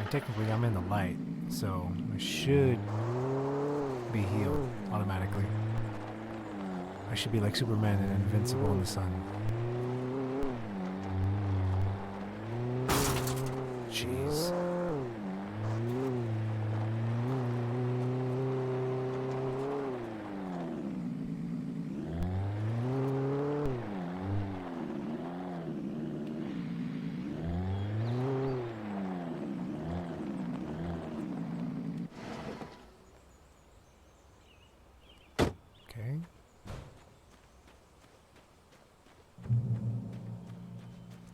Technically I'm in the light, so I should be healed automatically. I should be like Superman and invincible in the sun. Jeez.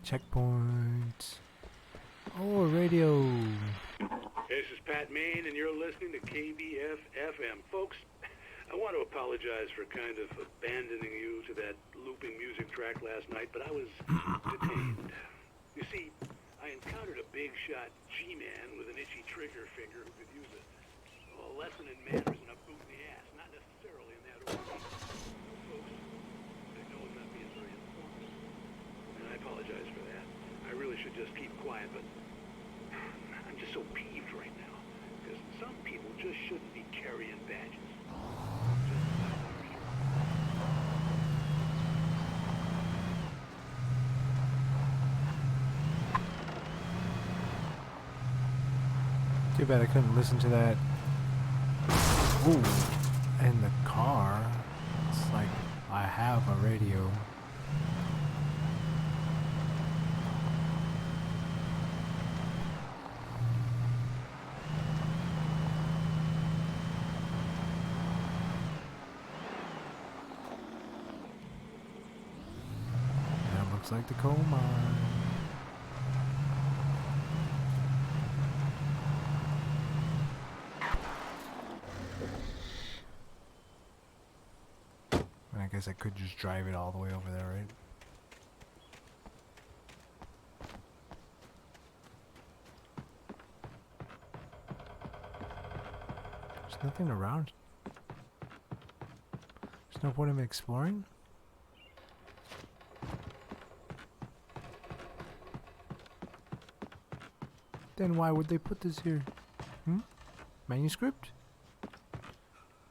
Checkpoint. Oh, radio. This is Pat Main, and you're listening to KBF-FM. Folks, I want to apologize for kind of abandoning you to that looping music track last night, but I was detained. You see, I encountered a big shot G-man with an itchy trigger finger who could use a lesson in manners and a boot in the ass, not necessarily in that order. Folks, I know I'm not being very informative, and I apologize for that. I really should just keep quiet, but I'm just so peeved right now, because some people just shouldn't be carrying badges. Too bad I couldn't listen to that. Ooh, in the car. It's like I have a radio. That looks like the coal mine. I guess I could just drive it all the way over there, right? There's nothing around. There's no point in exploring? Then why would they put this here? Hmm? Manuscript?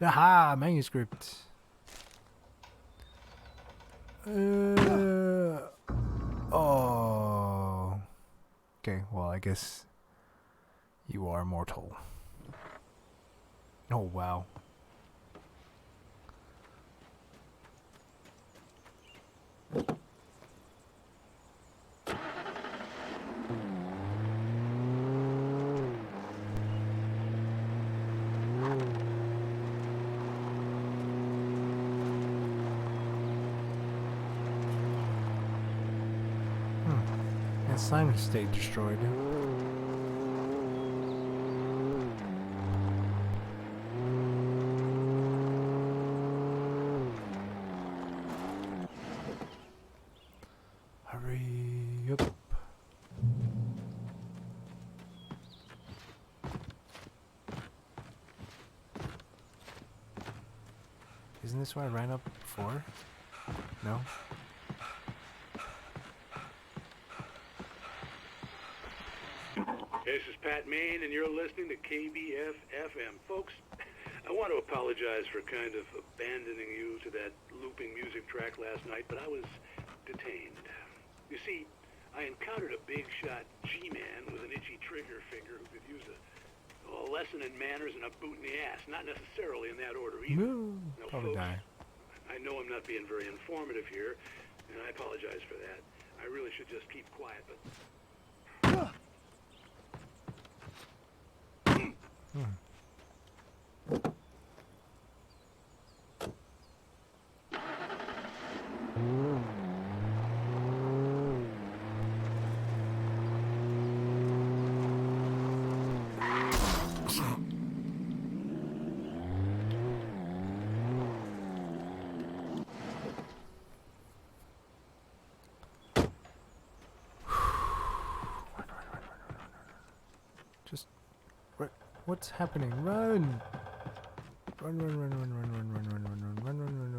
Aha! Manuscript! Oh. Okay, well, I guess you are mortal. Oh, wow. That sign stayed destroyed. Hurry up. Isn't this where I ran up before? No? This is Pat Main, and you're listening to KBF-FM. Folks, I want to apologize for kind of abandoning you to that looping music track last night, but I was detained. You see, I encountered a big shot G-man with an itchy trigger finger who could use a lesson in manners and a boot in the ass, not necessarily in that order either. Now, Probably folks, die. I know I'm not being very informative here, and I apologize for that. I really should just keep quiet, but... Just... What's happening? Run! Run, run, run, run, run, run, run, run, run, run, run, run,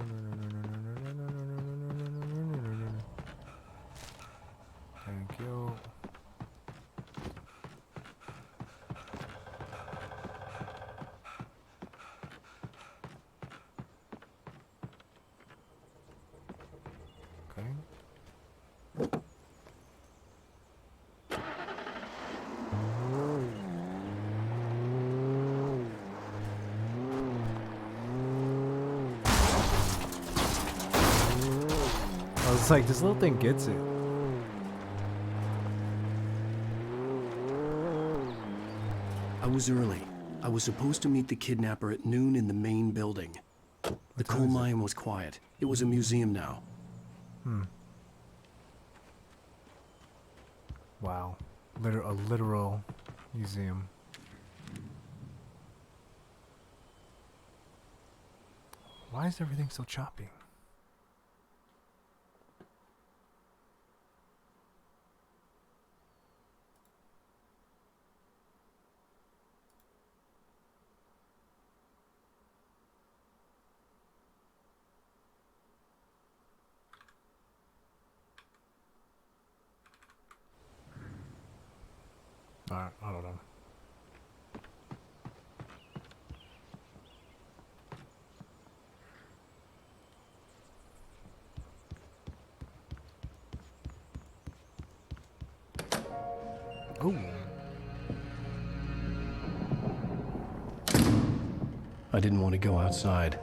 run, run, run. Thank you. Okay. I was like, this little thing gets it. I was early. I was supposed to meet the kidnapper at noon in the main building. The coal mine was quiet. It was a museum now. Wow. A literal museum. Why is everything so choppy? I don't know. Oh. I didn't want to go outside.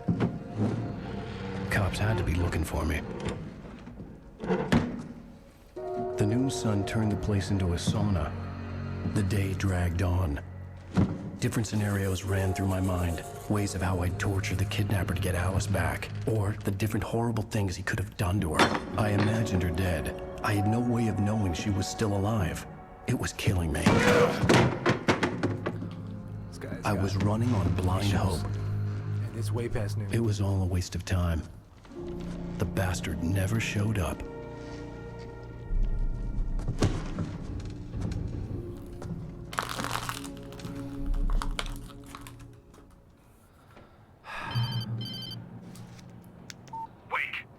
Cops had to be looking for me. The noon sun turned the place into a sauna. The day dragged on. Different scenarios ran through my mind. Ways of how I'd torture the kidnapper to get Alice back. Or the different horrible things he could have done to her. I imagined her dead. I had no way of knowing she was still alive. It was killing me. I was running on blind hope. And it's way past noon. It was all a waste of time. The bastard never showed up.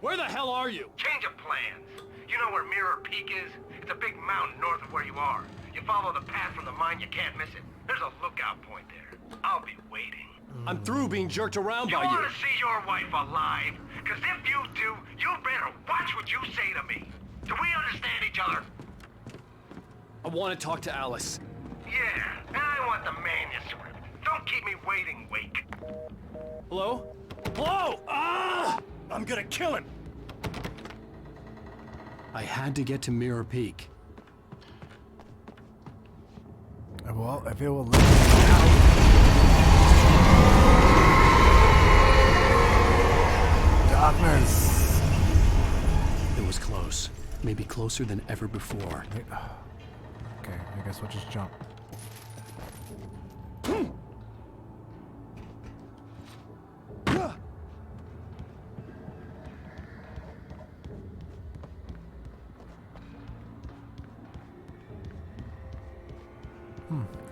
Where the hell are you? Change of plans. You know where Mirror Peak is? It's a big mountain north of where you are. You follow the path from the mine, you can't miss it. There's a lookout point there. I'll be waiting. I'm through being jerked around by You you. want to see your wife alive? Because if you do, you better watch what you say to me. Do we understand each other? I want to talk to Alice. Yeah, and I want the manuscript. Don't keep me waiting, Wake. Hello? Hello! Ah! I'm gonna kill him! I had to get to Mirror Peak. Well, if it will let me out. Darkness. It was close. Maybe closer than ever before. Okay, I guess we'll just jump.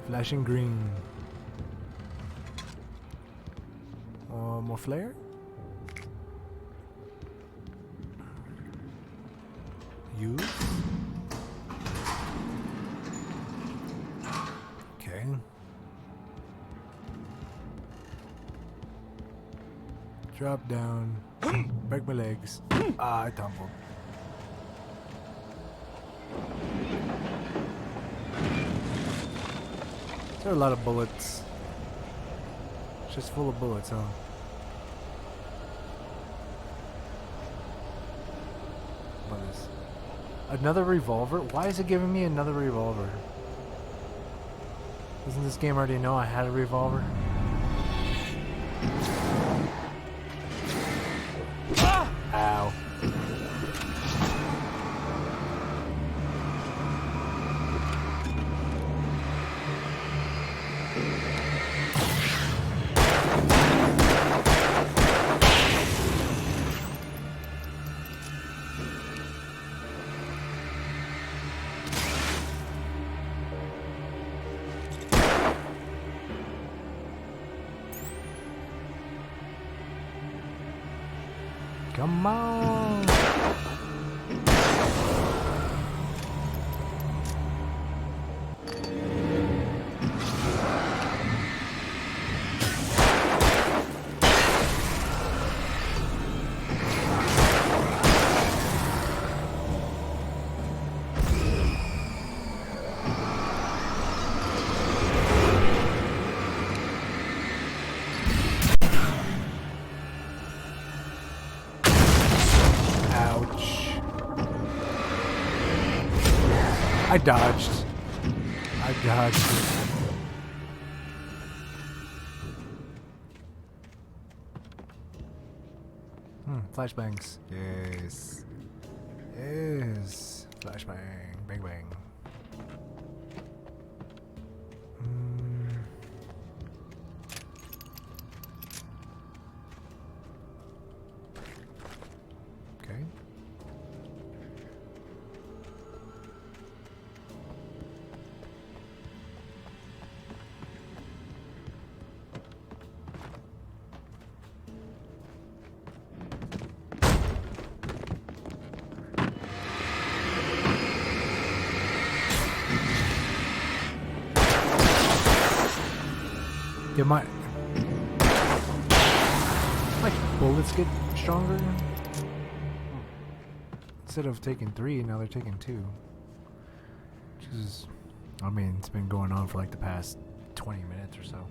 Flashing green. More flare? Use? Okay. Drop down. Break my legs. Ah, I tumbled. There are a lot of bullets. It's just full of bullets, huh? What is... Another revolver? Why is it giving me another revolver? Doesn't this game already know I had a revolver? Ah! Ow. Come on! I dodged. I dodged it. Flashbangs. Yes. Yes. Flashbang. Bang bang. It might. Like bullets get stronger. Instead of taking 3, now they're taking 2. Which is, I mean, it's been going on for like the past 20 minutes or so.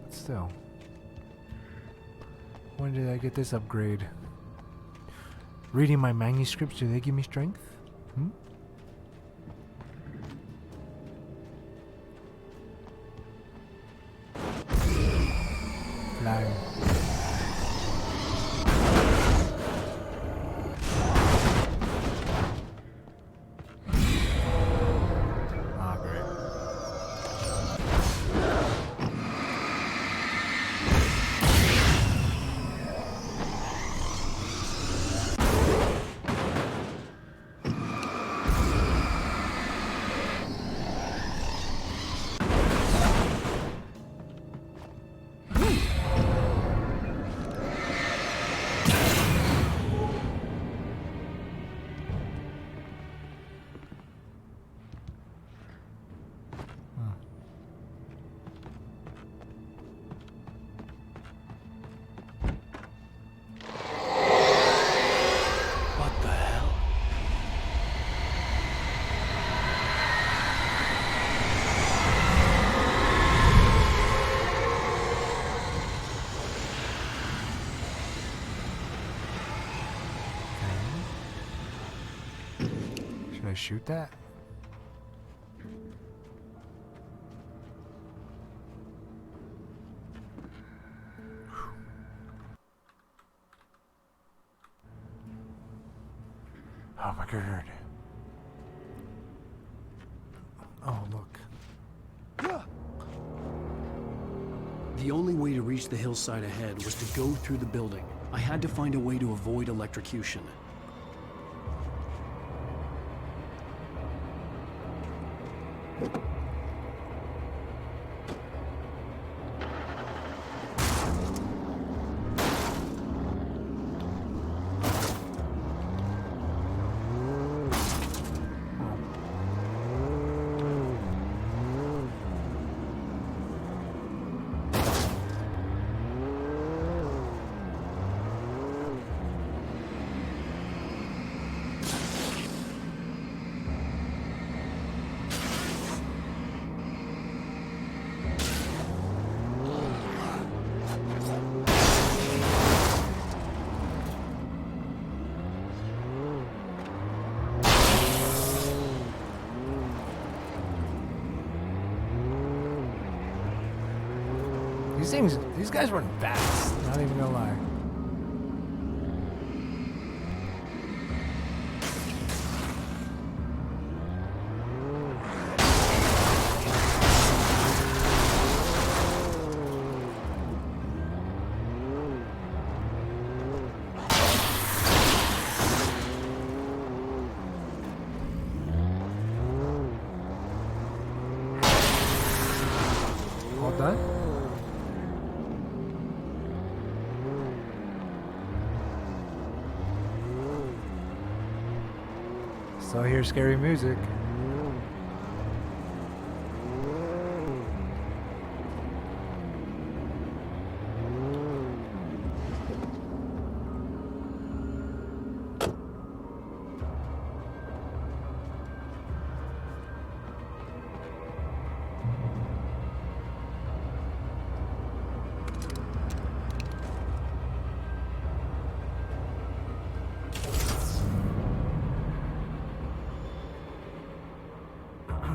But still. When did I get this upgrade? Reading my manuscripts, do they give me strength? Hmm? Flying. Ah, great. What the hell? Should I shoot that? Oh my god. Oh, look. The only way to reach the hillside ahead was to go through the building. I had to find a way to avoid electrocution. These guys run fast. Not even gonna lie. All done? So I hear scary music.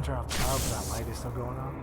Turn off the power, but that light is still going on.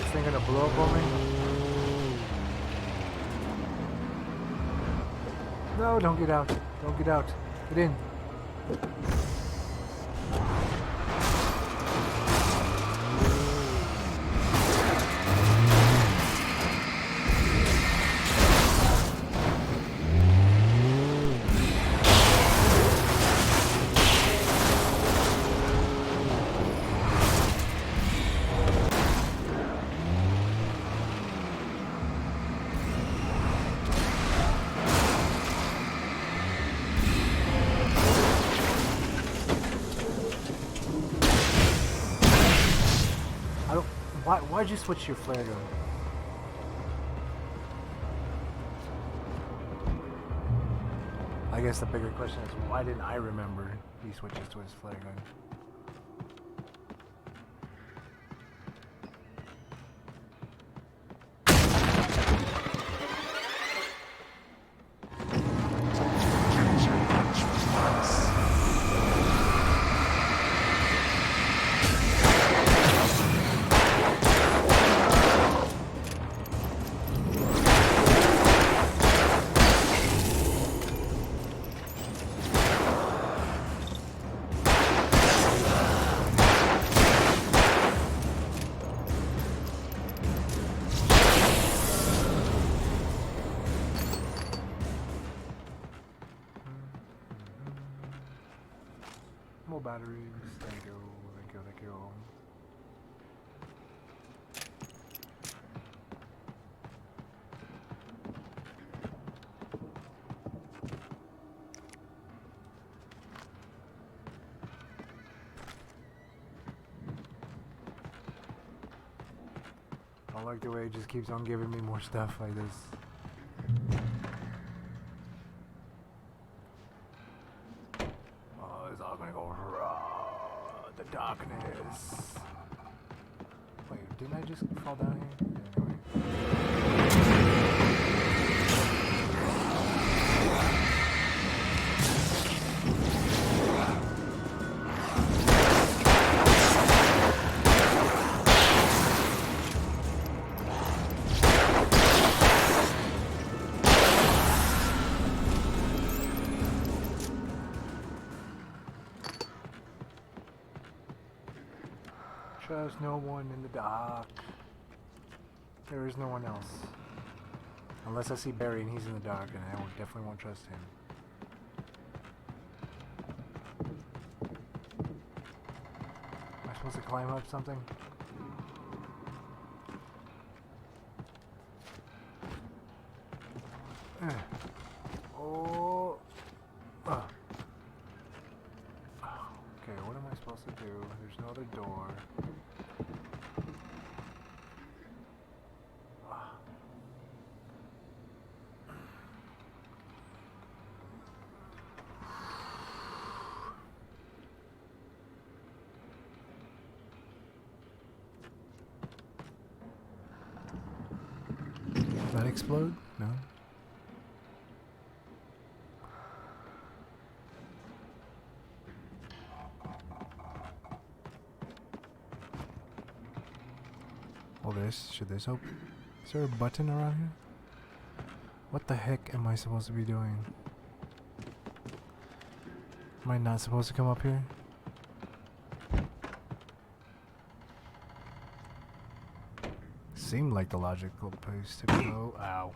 This thing gonna blow up on me? No, don't get out. Don't get out. Get in. Why'd you switch your flare gun? I guess the bigger question is, why didn't I remember he switches to his flare gun? More batteries. Thank you. Thank you. Thank you. I like the way it just keeps on giving me more stuff like this. Oh, it's all gonna go raw. The darkness. Wait, didn't I just fall down here? Trust no one in the dark. There is no one else. Unless I see Barry and he's in the dark, and I definitely won't trust him. Am I supposed to climb up something? Oh. Okay, what am I supposed to do? There's no other door. Did that explode? No. Well, should this open? Is there a button around here? What the heck am I supposed to be doing? Am I not supposed to come up here? Seemed like the logical place to go. Ow.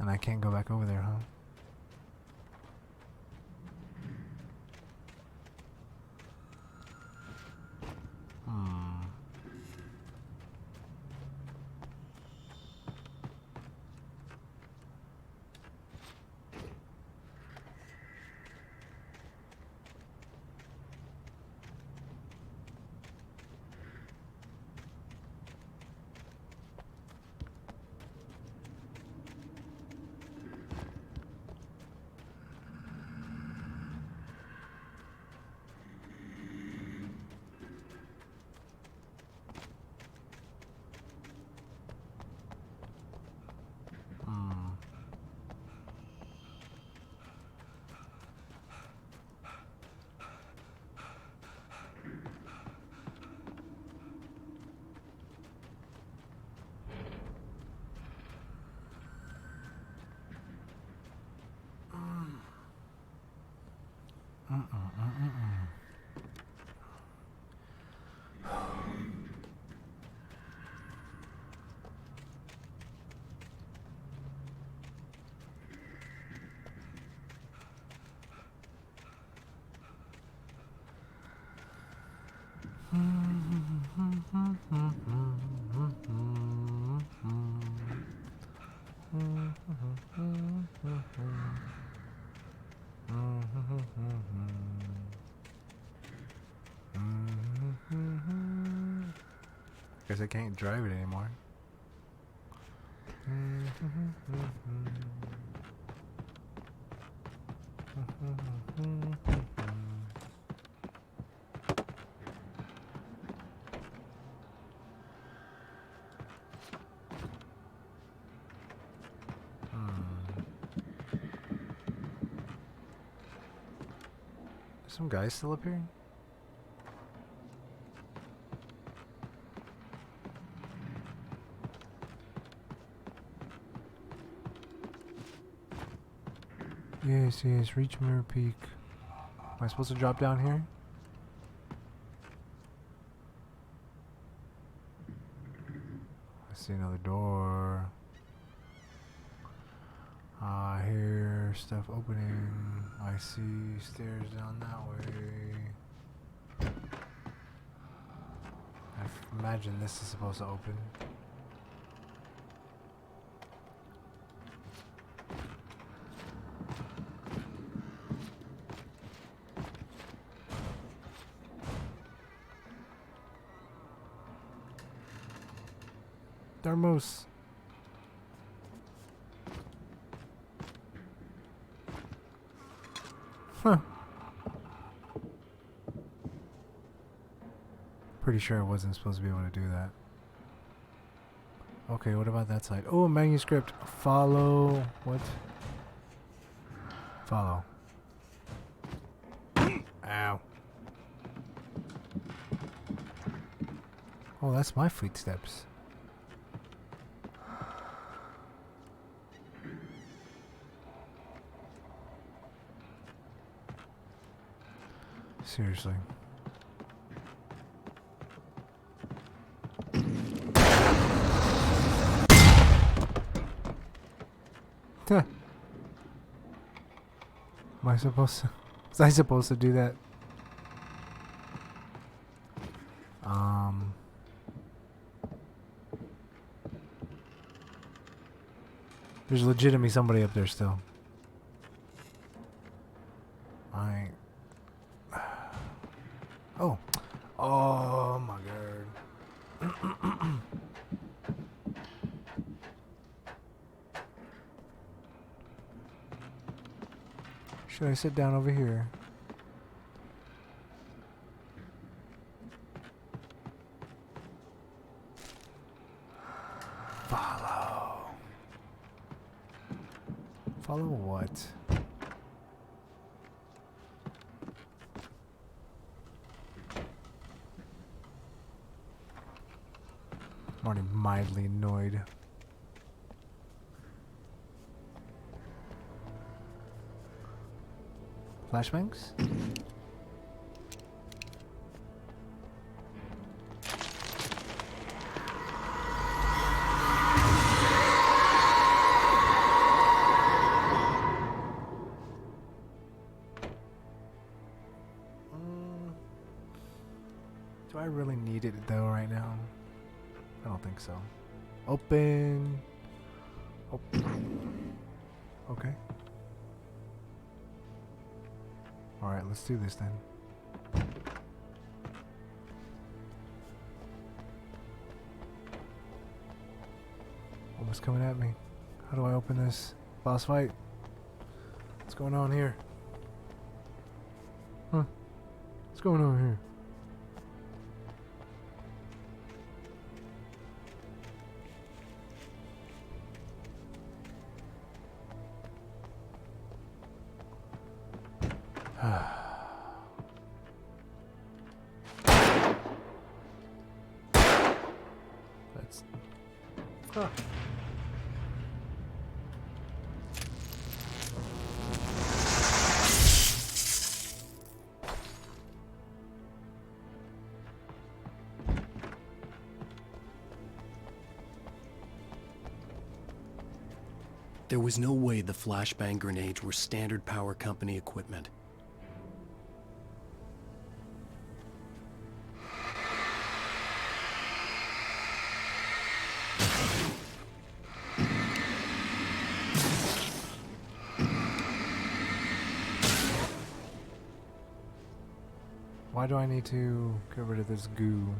And I can't go back over there, huh? Guess I can't drive it anymore. Some guys still up here? Yes, yes, reach Mirror Peak. Am I supposed to drop down here? I see another door. I hear stuff opening. I see stairs down that way. I imagine this is supposed to open. Thermos. Huh. Pretty sure I wasn't supposed to be able to do that. Okay, what about that side? Oh, manuscript. Follow. What? Follow. Ow. Oh, that's my footsteps. Seriously. Am I supposed to? Was I supposed to do that? There's legitimately somebody up there still. Oh. Oh my god. Should I sit down over here? Follow. Follow what? I'm already mildly annoyed. Flashbangs? Do I really need it though right now? I don't think so. Open. Open. Okay. Alright, let's do this then. Almost coming at me. How do I open this? Boss fight? What's going on here? Huh? What's going on here? That's... Huh. There was no way the flashbang grenades were Standard Power Company equipment. Why do I need to get rid of this goo?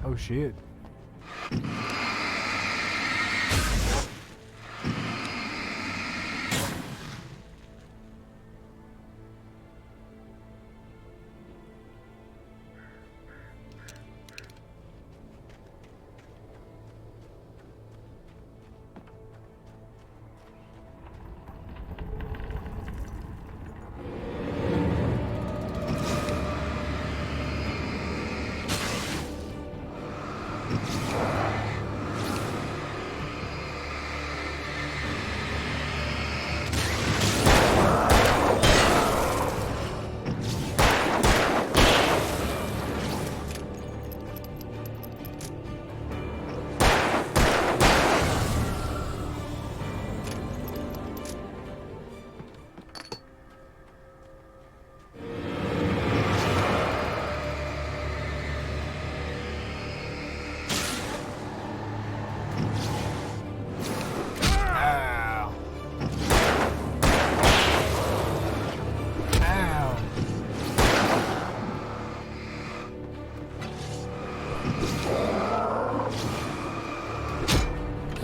Oh shit.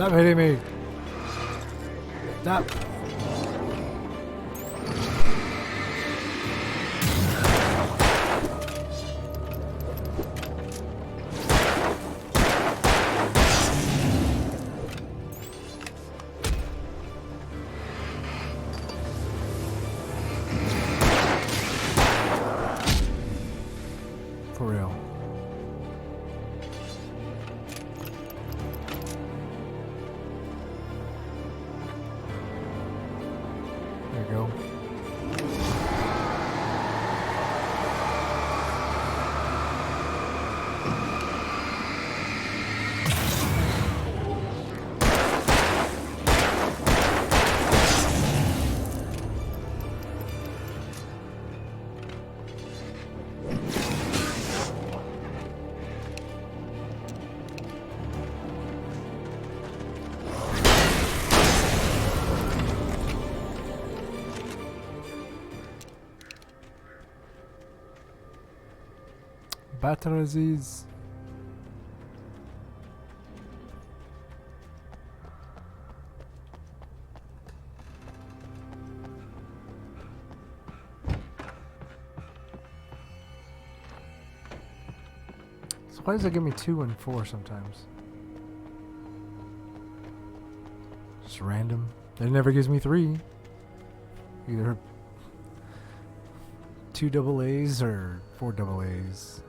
Stop hitting me. Stop. For real. There you go. Batteries. So why does it give me 2 and 4 sometimes? Just random. It never gives me 3. Either 2 double A's or 4 double A's.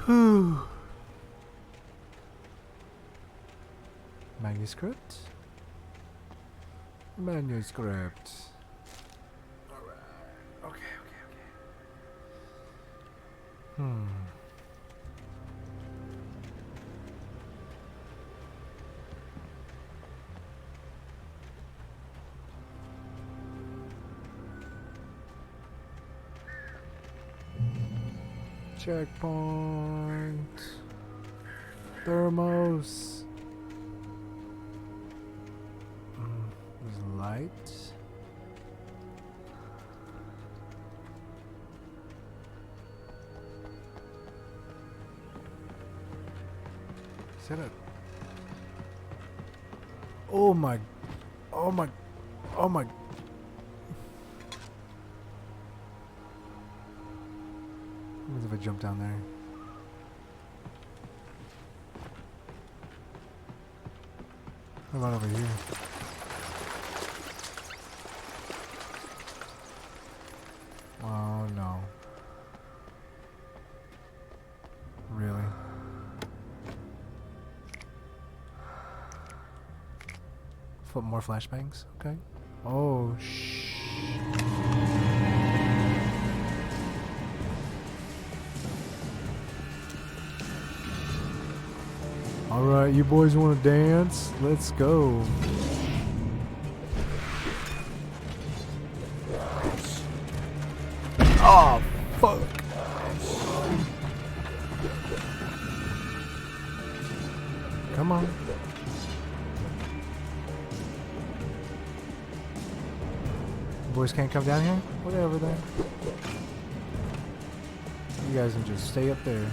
Whew. Manuscript? Manuscript. Alright. Okay. Checkpoint. Thermos. There's light. Is that a... Oh my... What if I jump down there? What about over here? Oh no. Really? More flashbangs? Okay. Oh shh. Alright, you boys want to dance? Let's go. fuck? Come on. Boys can't come down here? Whatever then. You guys can just stay up there.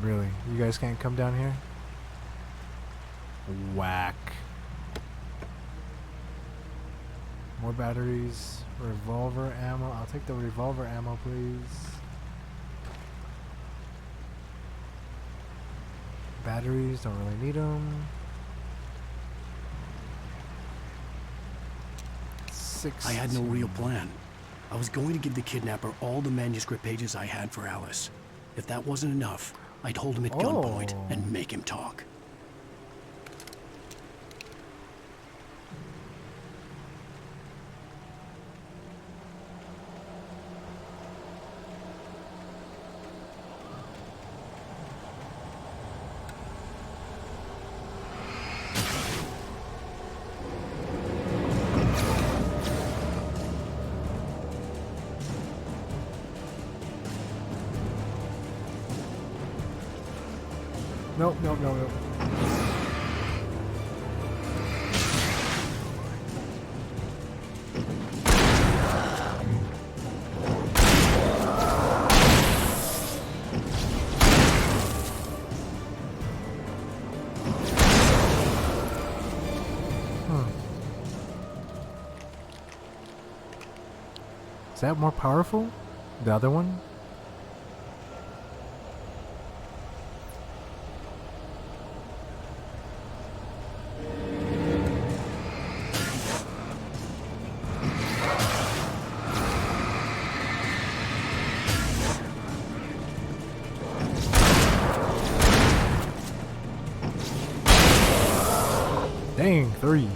Really? You guys can't come down here? Whack. More batteries. Revolver ammo. I'll take the revolver ammo, please. Batteries, don't really need them. 6. I had no real plan. I was going to give the kidnapper all the manuscript pages I had for Alice. If that wasn't enough, I'd hold him at gunpoint and make him talk. Nope, nope, nope, nope. Is that more powerful? The other one? Dang, 3.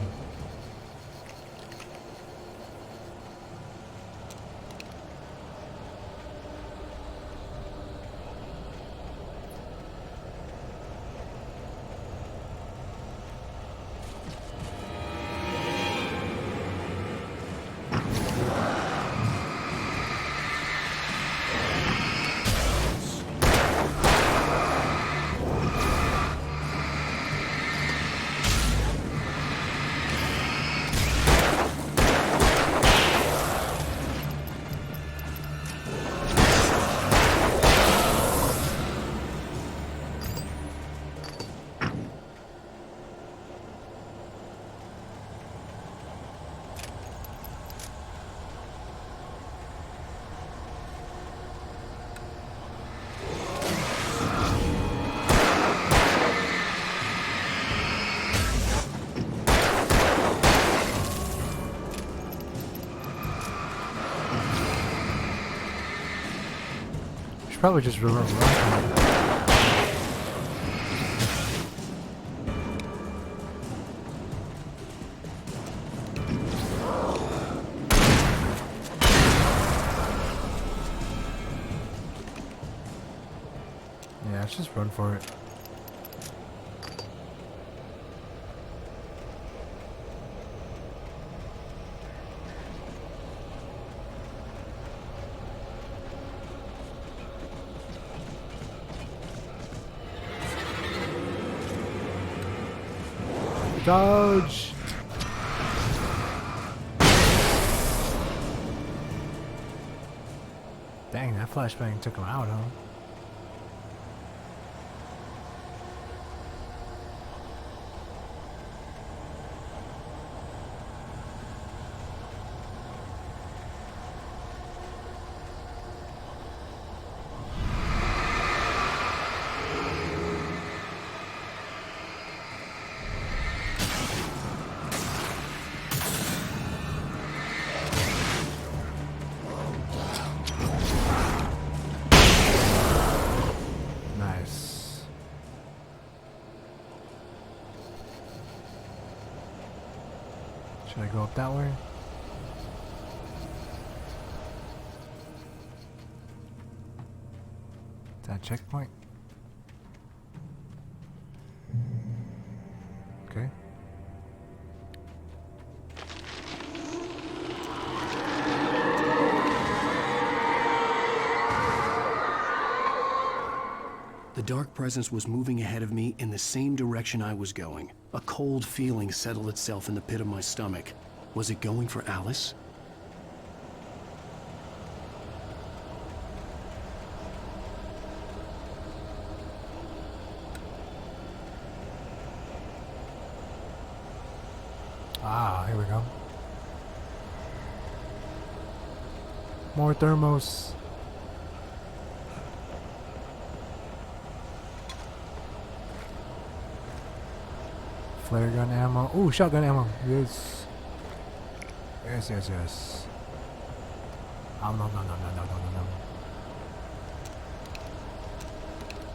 Should probably just run. Yeah, let's just run for it. Dodge! Dang, that flashbang took him out, huh? Should I go up that way? Is that a checkpoint? Okay. dark presence was moving ahead of me in the same direction I was going. A cold feeling settled itself in the pit of my stomach. Was it going for Alice? Ah, here we go. More thermos. Flare gun ammo. Ooh, shotgun ammo. Yes. Yes, yes, yes. Oh, no, no, no, no, no, no, no, no.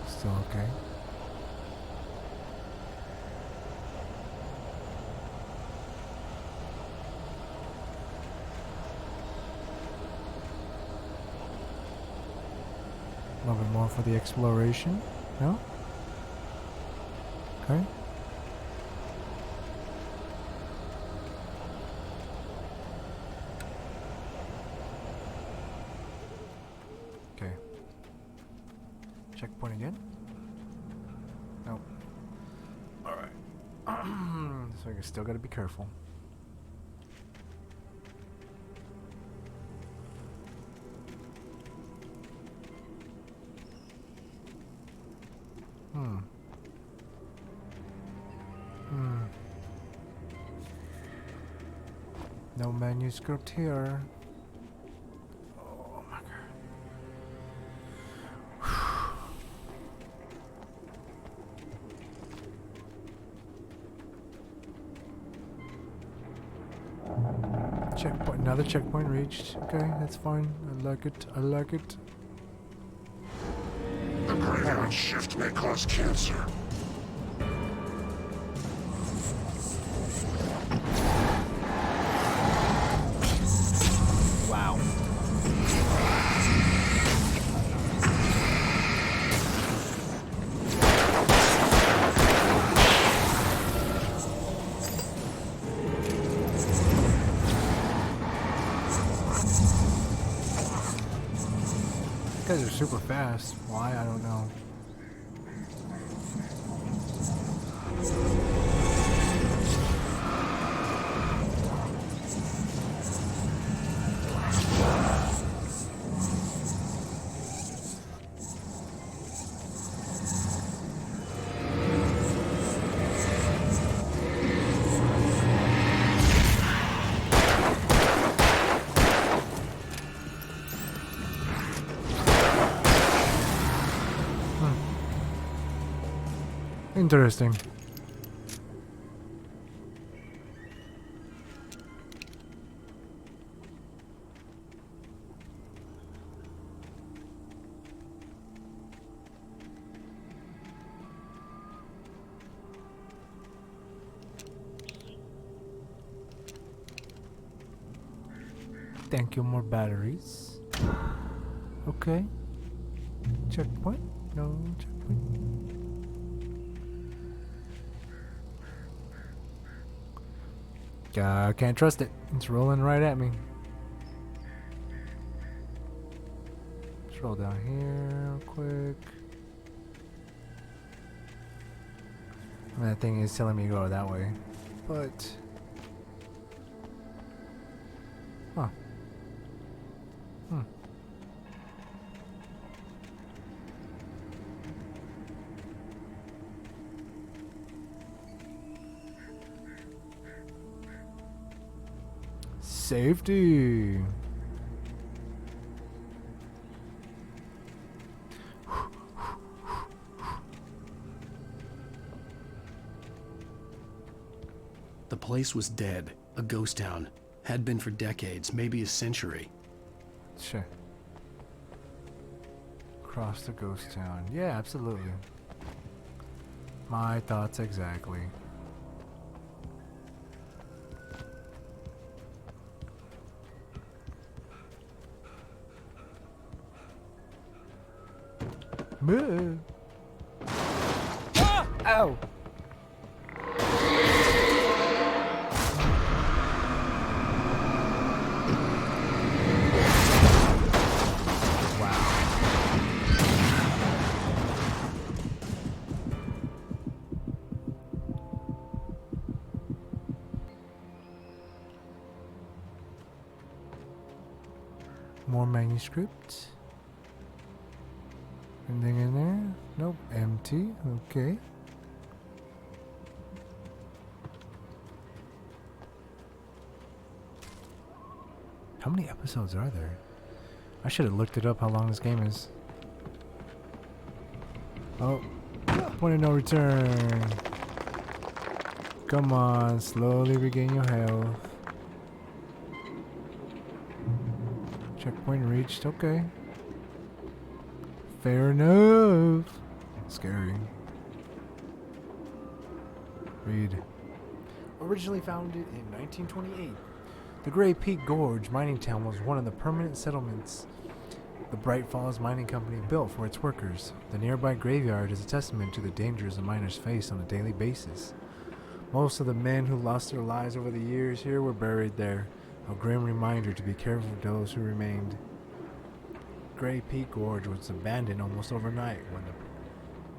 Still okay. A little bit more for the exploration. No? Okay. Okay. Checkpoint again? Nope. Alright. So I still gotta be careful. No manuscript here. Oh my god. Checkpoint. Another checkpoint reached. Okay, that's fine. I like it. I like it. The graveyard shift may cause cancer. Wow. These guys are super fast. Why? I don't know. Interesting. Thank you, more batteries. Okay. Checkpoint? No checkpoint. Can't trust it. It's rolling right at me. Let's roll down here real quick. And that thing is telling me to go that way. But... Huh. Safety. The place was dead. A ghost town. Had been for decades, maybe a century. Sure. Across the ghost town. Yeah, absolutely. My thoughts exactly. Move. Ah! Ow. Wow. More manuscript. Anything in there? Nope. Empty. Okay. How many episodes are there? I should have looked it up how long this game is. Oh. Point of no return. Come on. Slowly regain your health. Checkpoint reached. Okay. Fair enough. Scary. Read. Originally founded in 1928, the Gray Peak Gorge mining town was one of the permanent settlements the Bright Falls Mining Company built for its workers. The nearby graveyard is a testament to the dangers the miners face on a daily basis. Most of the men who lost their lives over the years here were buried there, a grim reminder to be careful of those who remained. Gray Peak Gorge was abandoned almost overnight when the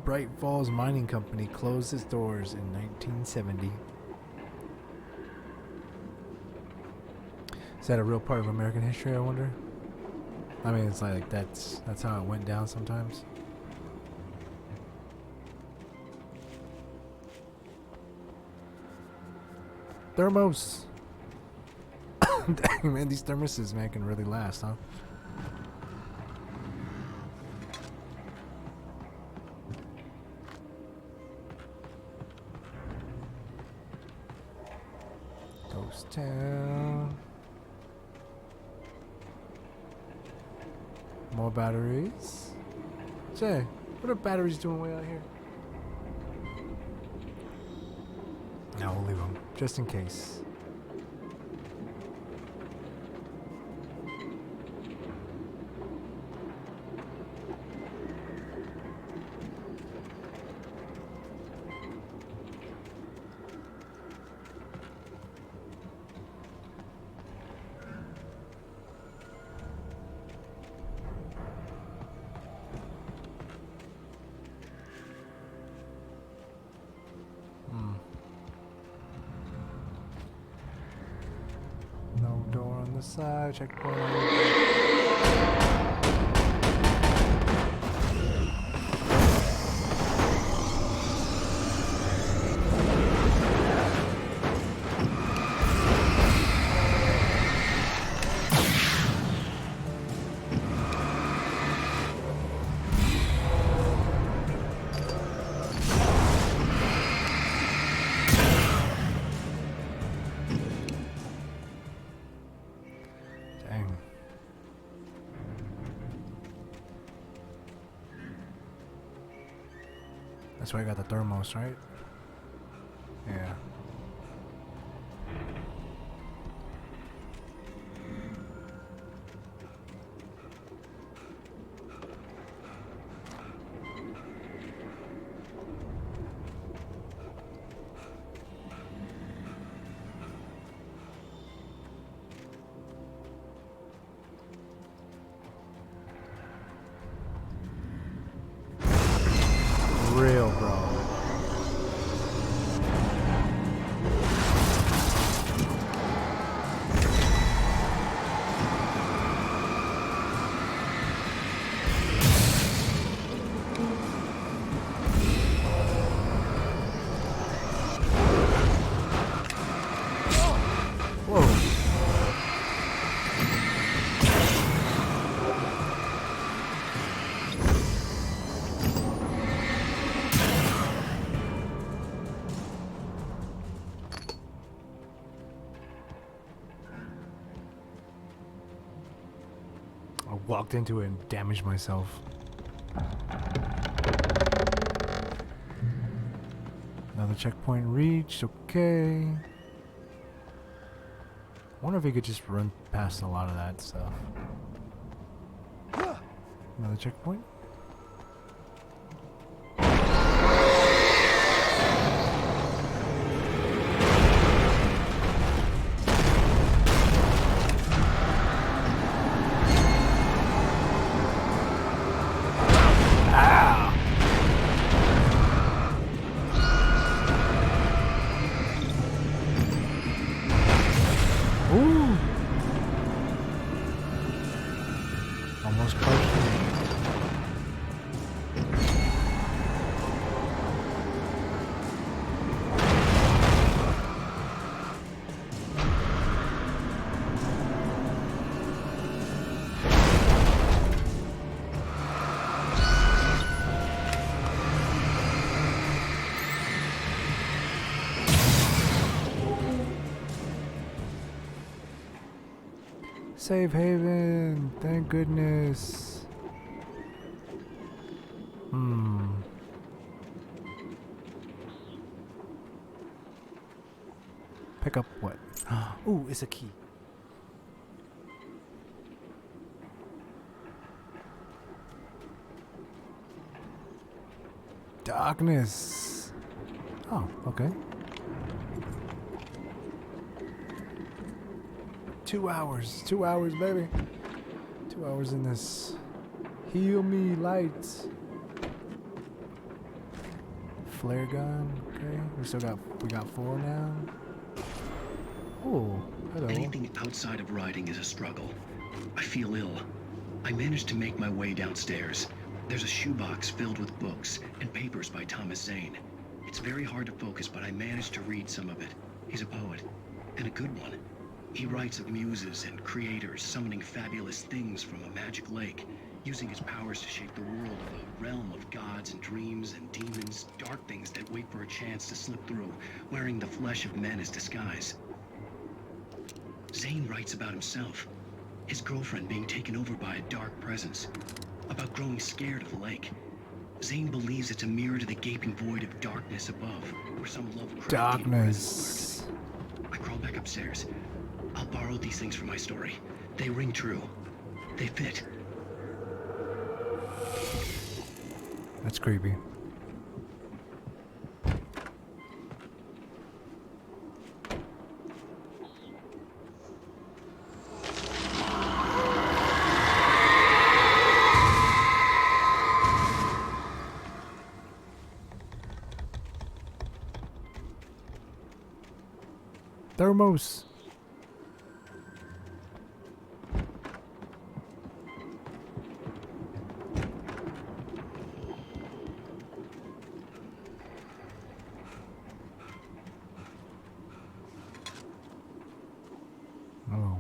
Bright Falls Mining Company closed its doors in 1970. Is that a real part of American history, I wonder? I mean, it's like that's how it went down sometimes. Thermos! Dang, man, these thermoses, man, can really last, huh? Ghost Town. More batteries. Say, what are batteries doing way out here? No, we'll leave them, just in case. No door on the side, checkpoint. Dang. That's why I got the thermos, right? Yeah. Real, bro. I walked into it and damaged myself. Another checkpoint reached, okay. Wonder if we could just run past a lot of that stuff. Another checkpoint. Safe haven. Thank goodness. Pick up what? Ooh, it's a key. Darkness. Oh, okay. 2 hours. 2 hours, baby. 2 hours in this. Heal me, lights. Flare gun. Okay. We got 4 now. Oh, hello. Anything outside of writing is a struggle. I feel ill. I managed to make my way downstairs. There's a shoebox filled with books and papers by Thomas Zane. It's very hard to focus, but I managed to read some of it. He's a poet, and a good one. He writes of muses and creators summoning fabulous things from a magic lake, using his powers to shape the world of a realm of gods and dreams and demons, dark things that wait for a chance to slip through, wearing the flesh of men as disguise. Zane writes about himself, his girlfriend being taken over by a dark presence, about growing scared of the lake. Zane believes it's a mirror to the gaping void of darkness above, where some Lovecraftian presence lurks. I crawl back upstairs. I'll borrow these things for my story. They ring true. They fit. That's creepy. Thermos. Oh.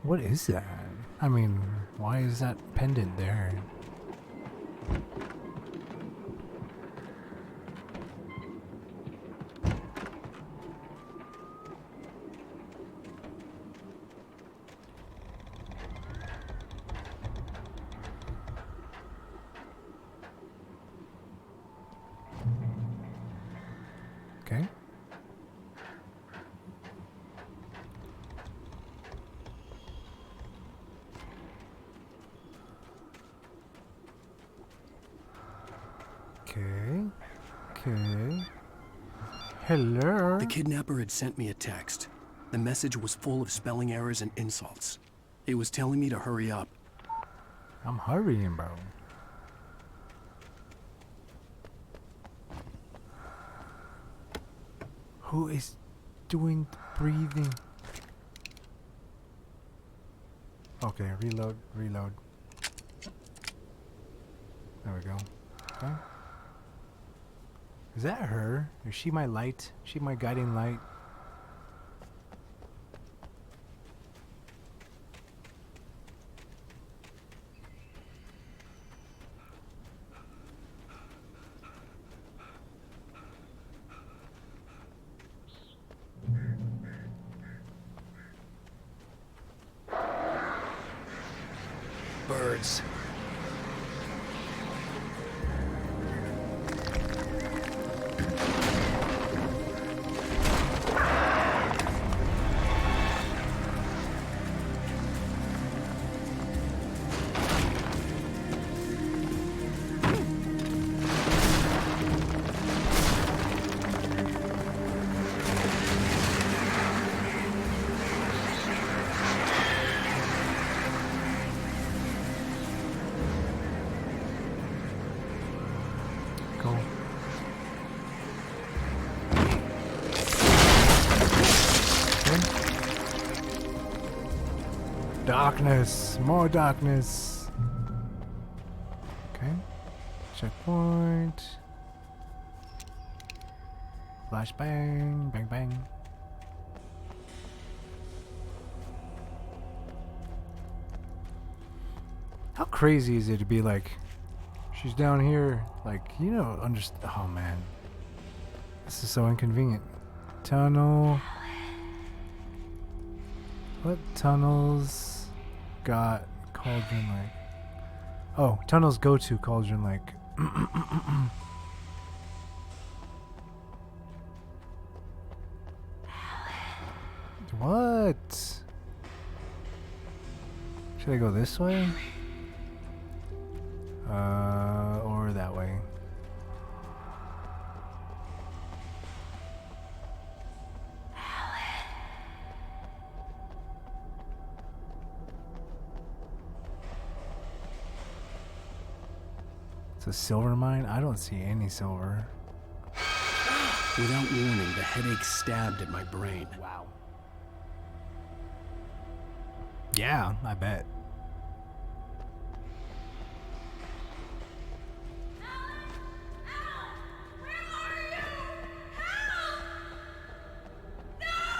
What is that? I mean, why is that pendant there? Okay. Okay. Hello. The kidnapper had sent me a text. The message was full of spelling errors and insults. It was telling me to hurry up. I'm hurrying, bro. Who is doing the breathing? Okay, reload. There we go. Okay. Is that her? Is she my light? Is she my guiding light? Birds. Cool. Darkness, more darkness. Okay. Checkpoint. Flashbang, bang bang. How crazy is it to be like, She's down here. Like, you know, understand. Oh, man. This is so inconvenient. Tunnel. What tunnels got Cauldron Lake? Oh, tunnels go to Cauldron Lake. What? Should I go this way? Or that way? It's a silver mine? I don't see any silver. Without warning, the headache stabbed at my brain. Wow. Yeah, I bet.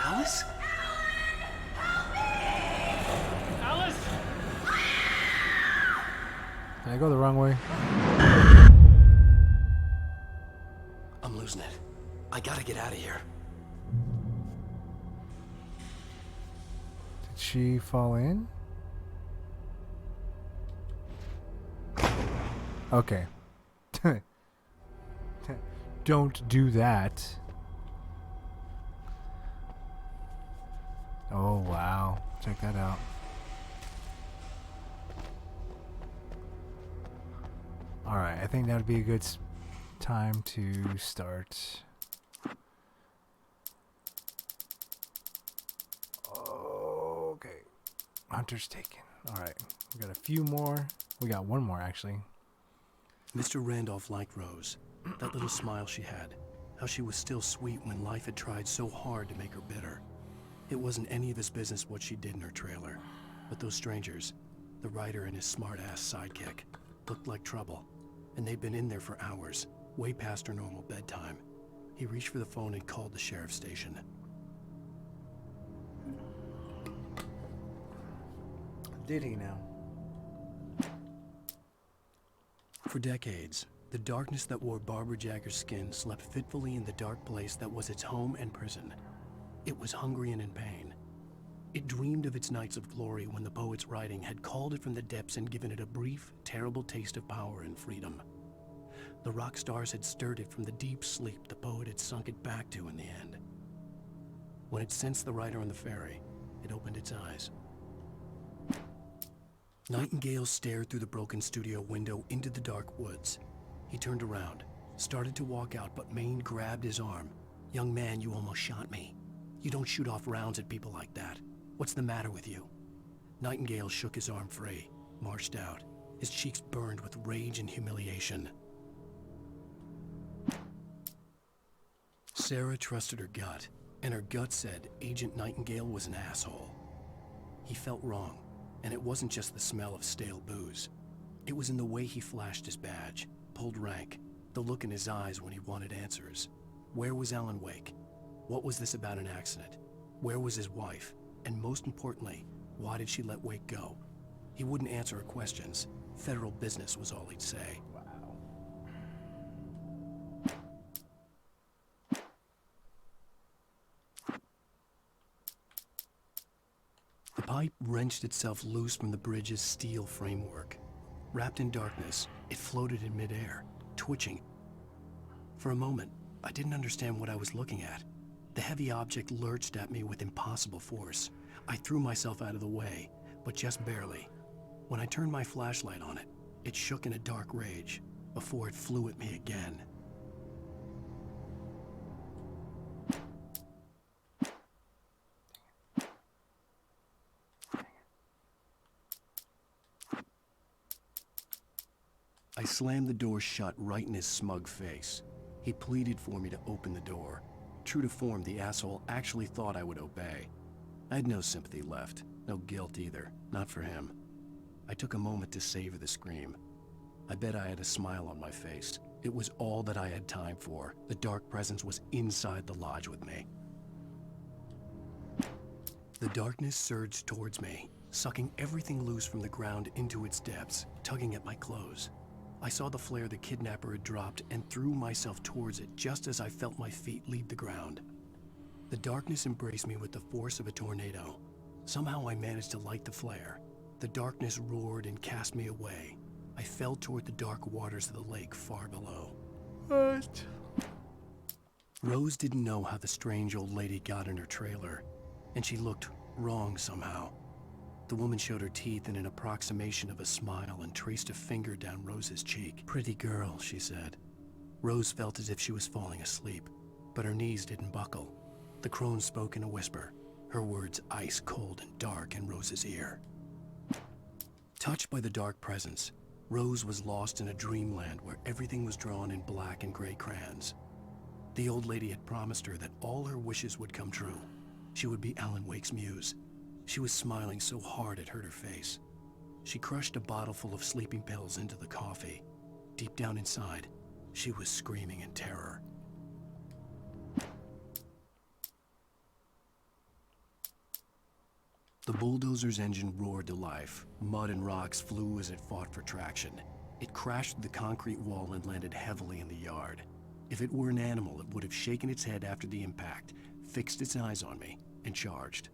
Alice? Alice! Did I go the wrong way? I'm losing it. I gotta get out of here. Did she fall in? Okay. Don't do that. Oh, wow. Check that out. Alright, I think that would be a good time to start. Okay. Hunter's taken. Alright, we got a few more. We got one more, actually. Mr. Randolph liked Rose. That little smile she had. How she was still sweet when life had tried so hard to make her bitter. It wasn't any of his business what she did in her trailer. But those strangers, the writer and his smart-ass sidekick, looked like trouble. And they'd been in there for hours, way past her normal bedtime. He reached for the phone and called the sheriff's station. Did he now? For decades, the darkness that wore Barbara Jagger's skin slept fitfully in the dark place that was its home and prison. It was hungry and in pain. It dreamed of its nights of glory when the poet's writing had called it from the depths and given it a brief, terrible taste of power and freedom. The rock stars had stirred it from the deep sleep the poet had sunk it back to in the end. When it sensed the writer on the ferry, it opened its eyes. Nightingale stared through the broken studio window into the dark woods. He turned around, started to walk out, but Maine grabbed his arm. "Young man, you almost shot me. You don't shoot off rounds at people like that. What's the matter with you?" Nightingale shook his arm free, marched out. His cheeks burned with rage and humiliation. Sarah trusted her gut, and her gut said Agent Nightingale was an asshole. He felt wrong, and it wasn't just the smell of stale booze. It was in the way he flashed his badge, pulled rank, the look in his eyes when he wanted answers. Where was Alan Wake? What was this about an accident? Where was his wife? And most importantly, why did she let Wake go? He wouldn't answer her questions. Federal business was all he'd say. The pipe wrenched itself loose from the bridge's steel framework. Wrapped in darkness, it floated in midair, twitching. For a moment, I didn't understand what I was looking at. The heavy object lurched at me with impossible force. I threw myself out of the way, but just barely. When I turned my flashlight on it, it shook in a dark rage before it flew at me again. I slammed the door shut right in his smug face. He pleaded for me to open the door. True to form, the asshole actually thought I would obey. I had no sympathy left, no guilt either, not for him. I took a moment to savor the scream. I bet I had a smile on my face. It was all that I had time for. The dark presence was inside the lodge with me. The darkness surged towards me, sucking everything loose from the ground into its depths, tugging at my clothes. I saw the flare the kidnapper had dropped and threw myself towards it just as I felt my feet leave the ground. The darkness embraced me with the force of a tornado. Somehow I managed to light the flare. The darkness roared and cast me away. I fell toward the dark waters of the lake far below. What? Rose didn't know how the strange old lady got in her trailer, and she looked wrong somehow. The woman showed her teeth in an approximation of a smile and traced a finger down Rose's cheek. "Pretty girl," she said. Rose felt as if she was falling asleep, but her knees didn't buckle. The crone spoke in a whisper, her words ice cold and dark in Rose's ear. Touched by the dark presence, Rose was lost in a dreamland where everything was drawn in black and gray crayons. The old lady had promised her that all her wishes would come true. She would be Alan Wake's muse. She was smiling so hard it hurt her face. She crushed a bottle full of sleeping pills into the coffee. Deep down inside, she was screaming in terror. The bulldozer's engine roared to life. Mud and rocks flew as it fought for traction. It crashed through the concrete wall and landed heavily in the yard. If it were an animal, it would have shaken its head after the impact, fixed its eyes on me, and charged.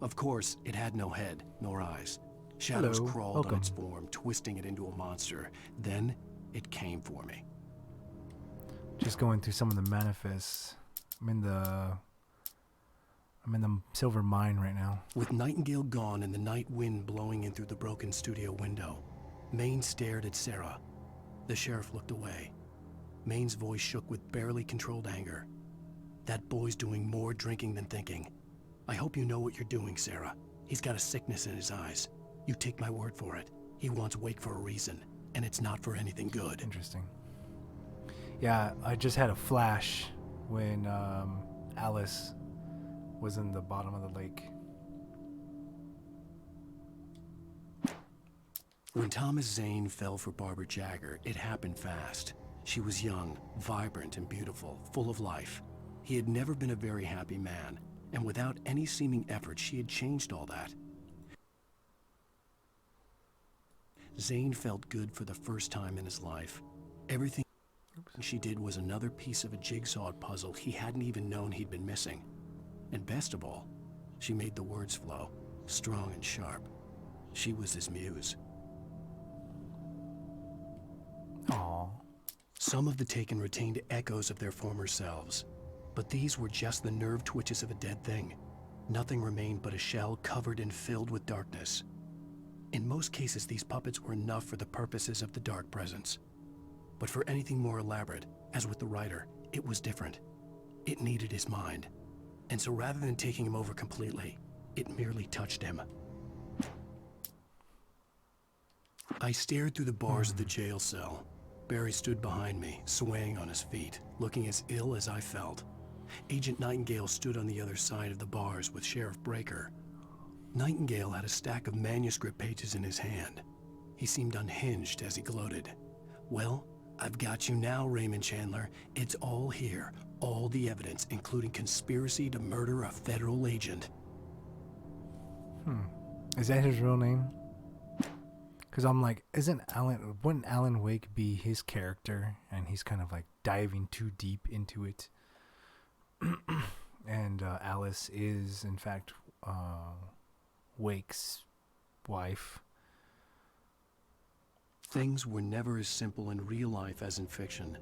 Of course, it had no head, nor eyes. Shadows Hello. crawled Welcome. on its form, twisting it into a monster. Then, it came for me. Just going through some of the manifests. I'm in the silver mine right now. With Nightingale gone and the night wind blowing in through the broken studio window, Maine stared at Sarah. The sheriff looked away. Maine's voice shook with barely controlled anger. "That boy's doing more drinking than thinking. I hope you know what you're doing, Sarah. He's got a sickness in his eyes. You take my word for it. He wants Wake for a reason, and it's not for anything good." Interesting. Yeah, I just had a flash when Alice was in the bottom of the lake. When Thomas Zane fell for Barbara Jagger, it happened fast. She was young, vibrant, and beautiful, full of life. He had never been a very happy man, and without any seeming effort, she had changed all that. Zane felt good for the first time in his life. Everything she did was another piece of a jigsaw puzzle he hadn't even known he'd been missing. And best of all, she made the words flow, strong and sharp. She was his muse. Aww. Some of the Taken retained echoes of their former selves, but these were just the nerve twitches of a dead thing. Nothing remained but a shell covered and filled with darkness. In most cases, these puppets were enough for the purposes of the dark presence. But for anything more elaborate, as with the writer, it was different. It needed his mind. And so rather than taking him over completely, it merely touched him. I stared through the bars of the jail cell. Barry stood behind me, swaying on his feet, looking as ill as I felt. Agent Nightingale stood on the other side of the bars with Sheriff Breaker. Nightingale had a stack of manuscript pages in his hand. He seemed unhinged as he gloated. "Well, I've got you now, Raymond Chandler. It's all here. All the evidence, including conspiracy to murder a federal agent." Is that his real name? Because I'm like, wouldn't Alan Wake be his character? And he's kind of like diving too deep into it. And Alice is, in fact, Wake's wife. Things were never as simple in real life as in fiction.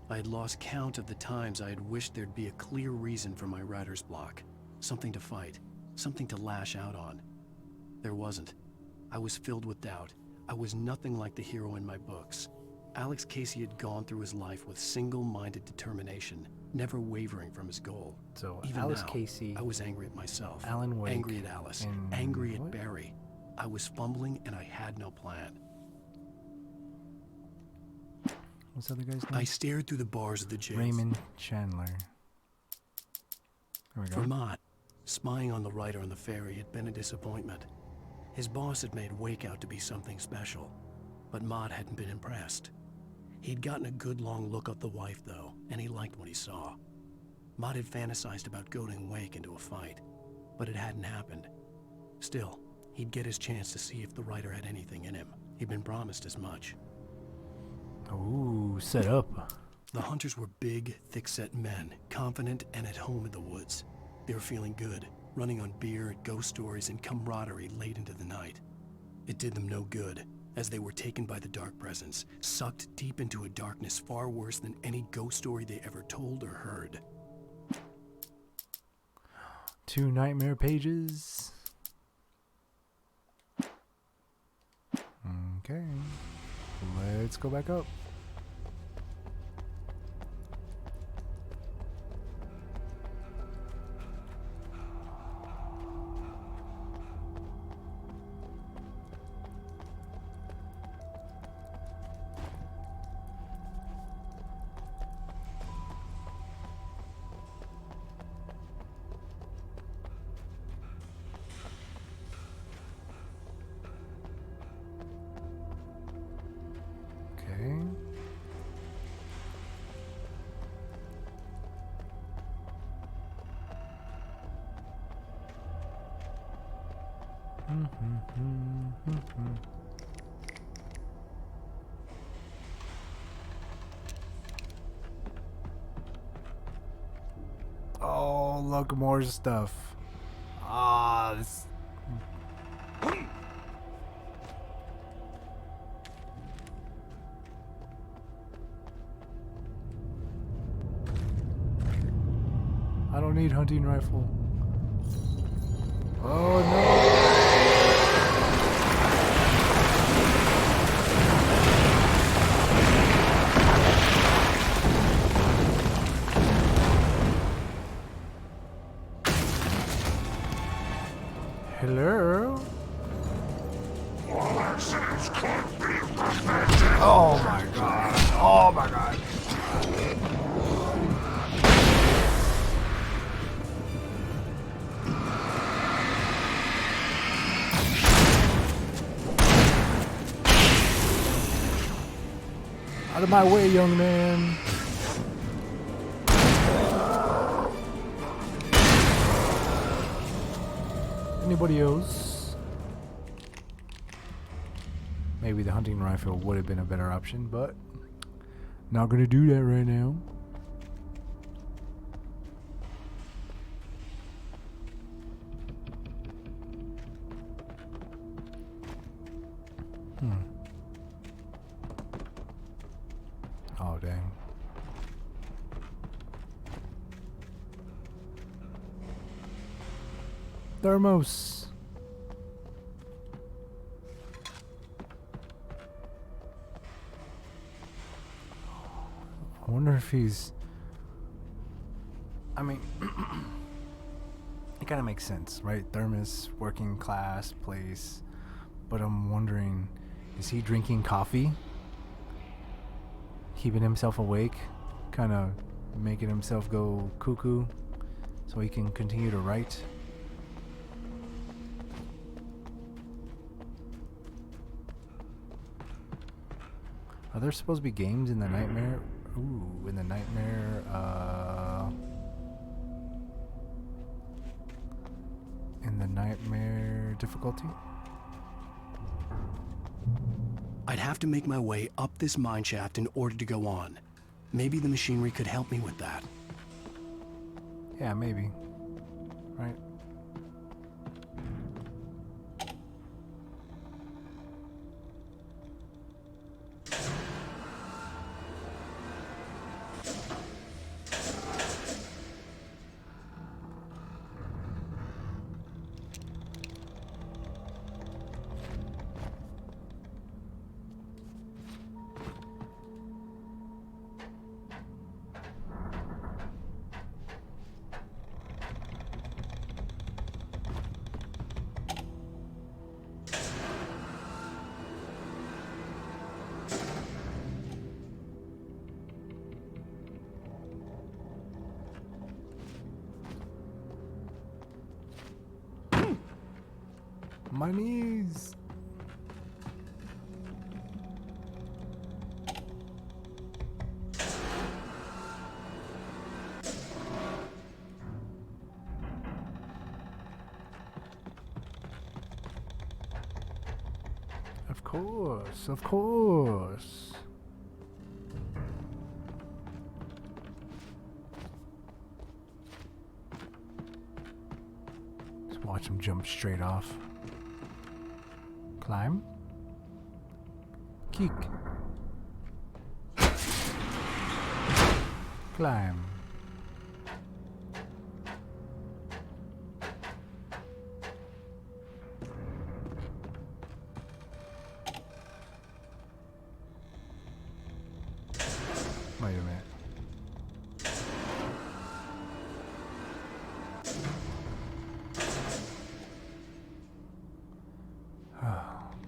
I had lost count of the times I had wished there'd be a clear reason for my writer's block. Something to fight, something to lash out on. There wasn't. I was filled with doubt. I was nothing like the hero in my books. Alex Casey had gone through his life with single-minded determination, never wavering from his goal. So Even Alice now, Casey, I was angry at myself, Alan Wake, angry at Alice, and angry at what? Barry. I was fumbling and I had no plan. What's the other guy's name? I stared through the bars of the jail. Raymond Chandler. There we go. For Mott, spying on the writer on the ferry had been a disappointment. His boss had made Wake out to be something special, but Mott hadn't been impressed. He'd gotten a good long look at the wife, though, and he liked what he saw. Mott had fantasized about goading Wake into a fight, but it hadn't happened. Still, he'd get his chance to see if the writer had anything in him. He'd been promised as much. Ooh, set up. The hunters were big, thick-set men, confident and at home in the woods. They were feeling good, running on beer, ghost stories, and camaraderie late into the night. It did them no good, as they were taken by the dark presence, sucked deep into a darkness far worse than any ghost story they ever told or heard. 2 nightmare pages. Okay. Let's go back up. Okay. Oh, look, more stuff. Ah, this. I don't need hunting rifle. Oh no! Hello? Oh my god. Oh my god. Out of my way, young man. Anybody else? Maybe the hunting rifle would have been a better option, but not gonna do that right now. Oh, dang. Thermos. I wonder if he's... I mean, it kind of makes sense, right? Thermos, working class place. But I'm wondering, is he drinking coffee? Keeping himself awake? Kind of making himself go cuckoo so he can continue to write? Are there supposed to be games in the nightmare? Ooh, in the nightmare, in the nightmare difficulty? I'd have to make my way up this mine shaft in order to go on. Maybe the machinery could help me with that. Yeah, maybe. Right? My knees. Of course, of course. Watch him jump straight off. Climb. Kick. Climb. Wait a minute.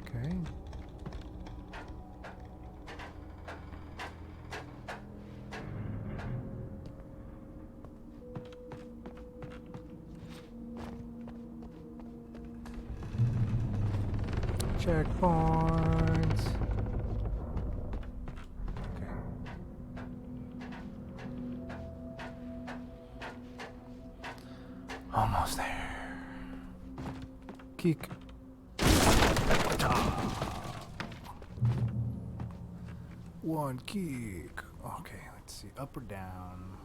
Okay. Checkpoints. Okay. Almost there. Kick. One kick. Okay, let's see. Up or down?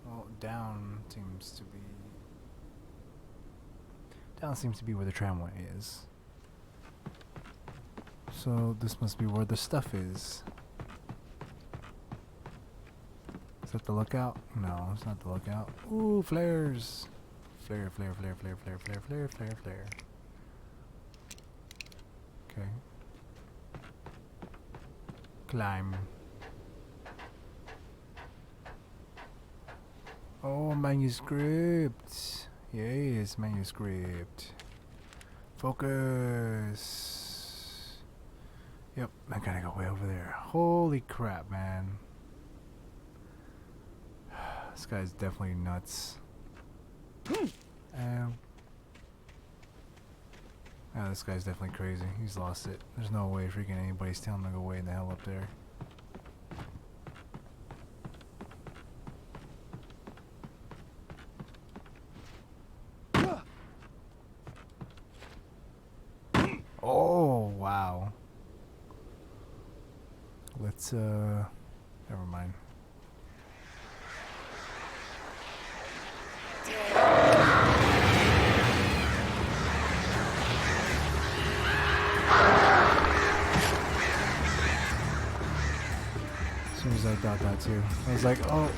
Well, down seems to be... Down seems to be where the tramway is. So this must be where the stuff is. Is that the lookout? No, it's not the lookout. Ooh, flares! Flare, flare, flare, flare, flare, flare, flare, flare, flare. Okay. Climb. Oh, manuscript. Yes, manuscript. Focus. Yep, I gotta go way over there. Holy crap, man. This guy's definitely nuts. Yeah, this guy's definitely crazy. He's lost it. There's no way freaking anybody's telling him to go way in the hell up there. Oh, wow. Let's, never mind. As soon as I thought that too, I was like, oh.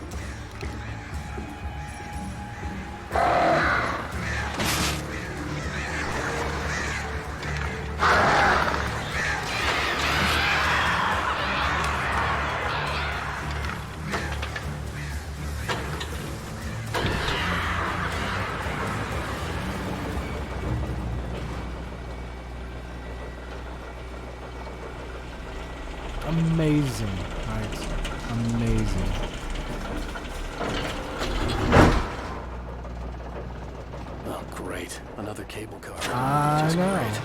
Amazing, right? Amazing. Oh, great. Another cable car. I Just know. great.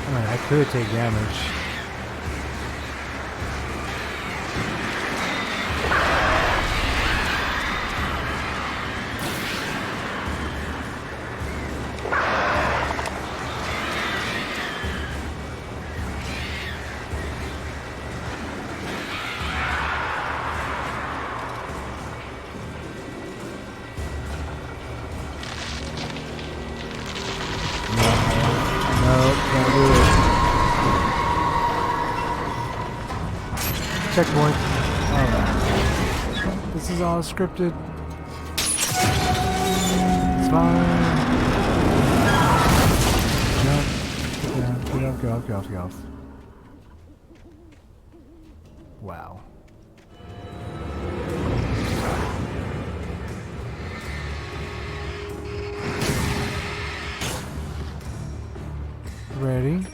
Alright, I could take damage. Checkpoint. Alright. This is all scripted. It's fine. Jump. Get down. Get off, get off, get off, get off. Wow. Ready?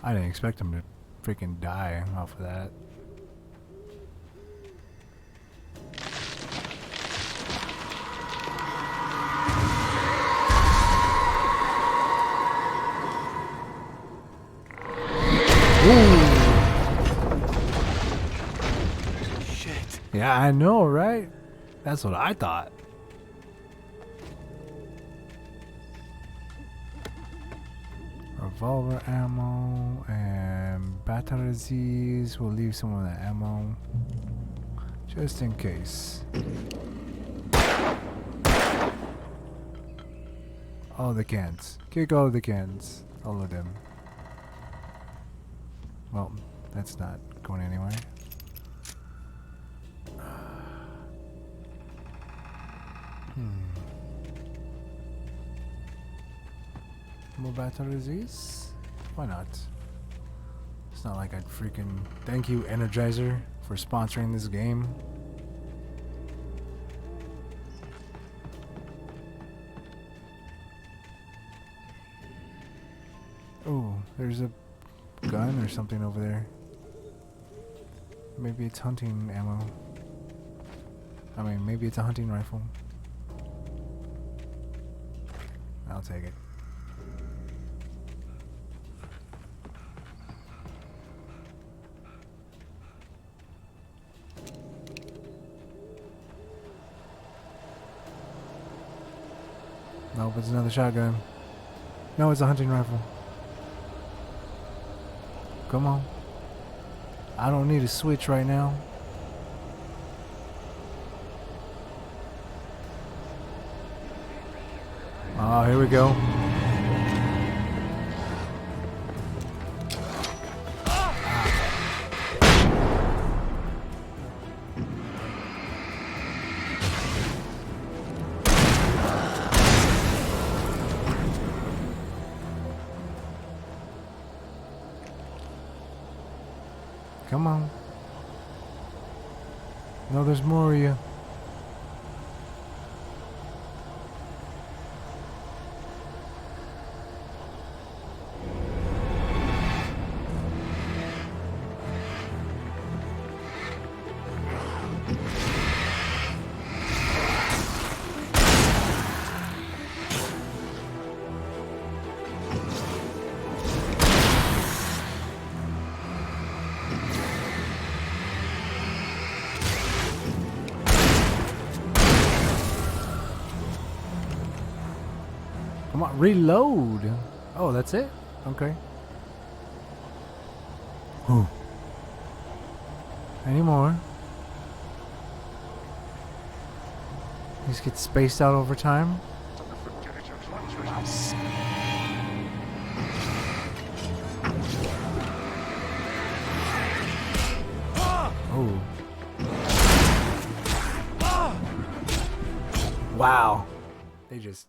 I didn't expect him to freaking die off of that. Shit. Yeah, I know, right? That's what I thought. Revolver ammo and batteries. We'll leave some of that ammo just in case. All the cans. Kick all the cans. All of them. Well, that's not going anywhere. More batteries? Why not? It's not like I'd freaking... Thank you, Energizer, for sponsoring this game. Oh, there's a gun or something over there. Maybe it's hunting ammo. I mean, maybe it's a hunting rifle. I'll take it. Nope, it's another shotgun. No, it's a hunting rifle. Come on. I don't need a switch right now. Oh, here we go. Come on. No, there's more of you. Come on, reload. Oh, that's it? Okay. Whew. Any more? These get spaced out over time. Oh. Wow. They just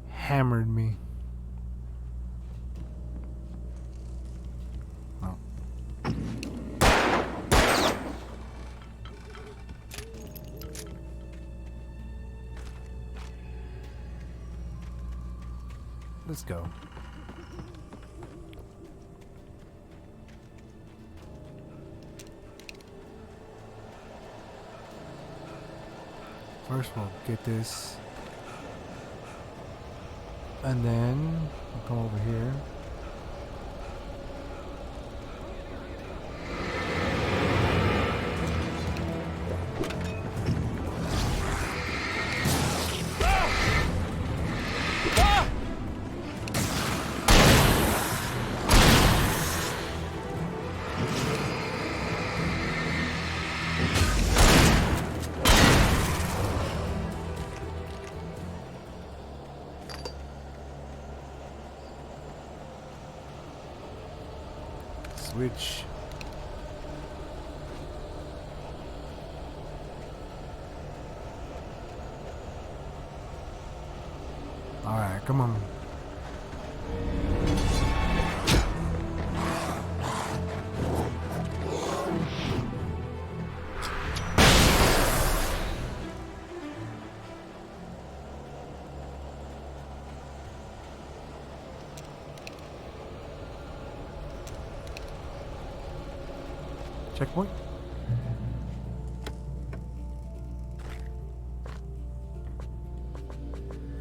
hammered me. Oh. Let's go. First we'll get this. And then we'll come over here. Switch. All right, come on. Checkpoint.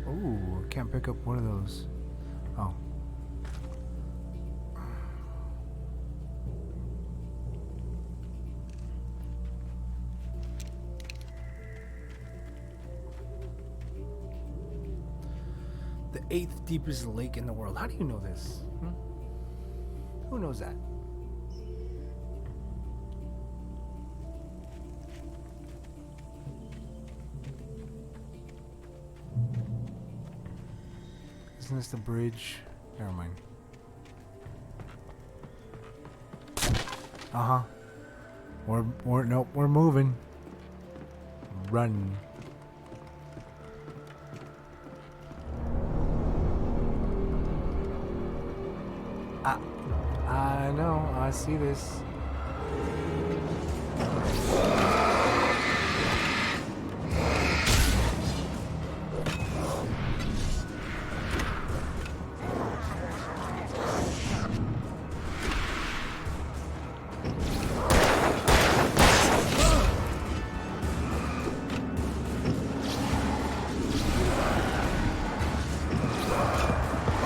Oh, can't pick up one of those. Oh. The 8th deepest lake in the world. How do you know this? Who knows that? Isn't this the bridge? Never mind. Uh-huh. Nope, we're moving. Run. I know, I see this.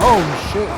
Oh shit.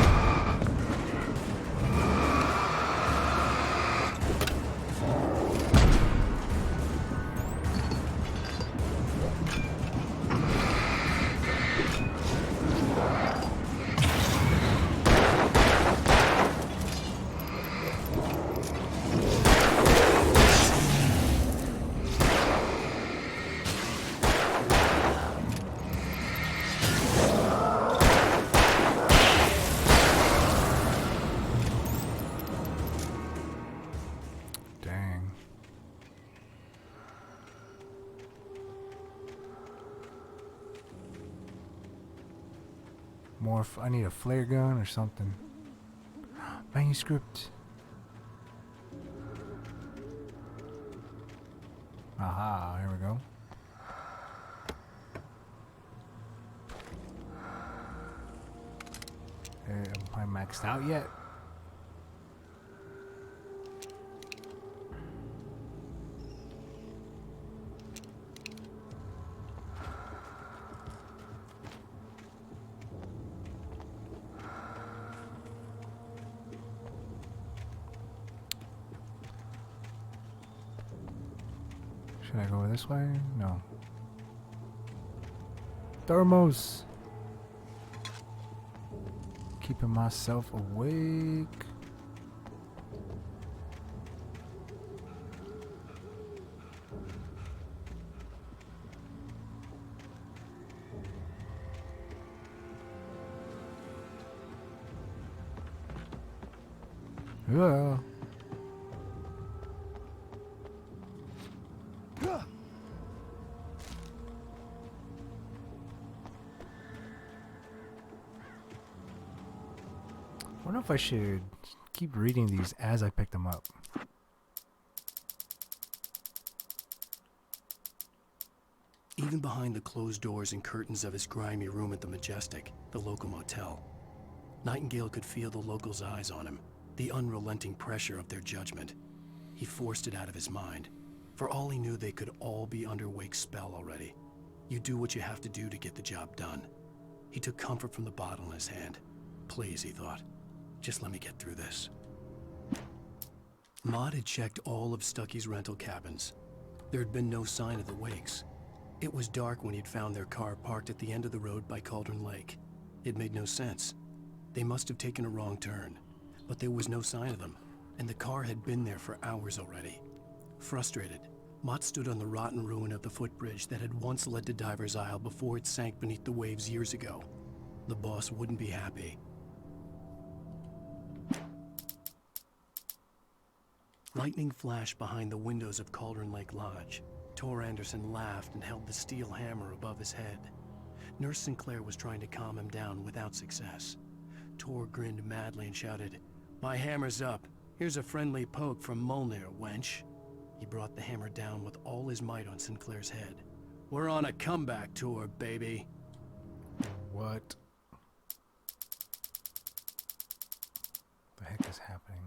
I need a flare gun or something. Manuscript. Aha, here we go. Am I maxed out yet? Should I go this way? No. Thermos! Keeping myself awake. Yeah. I wonder if I should keep reading these as I pick them up. Even behind the closed doors and curtains of his grimy room at the Majestic, the local motel, Nightingale could feel the locals' eyes on him, the unrelenting pressure of their judgment. He forced it out of his mind. For all he knew, they could all be under Wake's spell already. You do what you have to do to get the job done. He took comfort from the bottle in his hand. Please, he thought. Just let me get through this. Maud had checked all of Stucky's rental cabins. There had been no sign of the Wakes. It was dark when he'd found their car parked at the end of the road by Cauldron Lake. It made no sense. They must have taken a wrong turn, but there was no sign of them, and the car had been there for hours already. Frustrated, Mott stood on the rotten ruin of the footbridge that had once led to Diver's Isle before it sank beneath the waves years ago. The boss wouldn't be happy. Lightning flashed behind the windows of Cauldron Lake Lodge. Tor Anderson laughed and held the steel hammer above his head. Nurse Sinclair was trying to calm him down without success. Tor grinned madly and shouted, "My hammer's up. Here's a friendly poke from Molnir, wench." He brought the hammer down with all his might on Sinclair's head. "We're on a comeback tour, baby." What the heck is happening?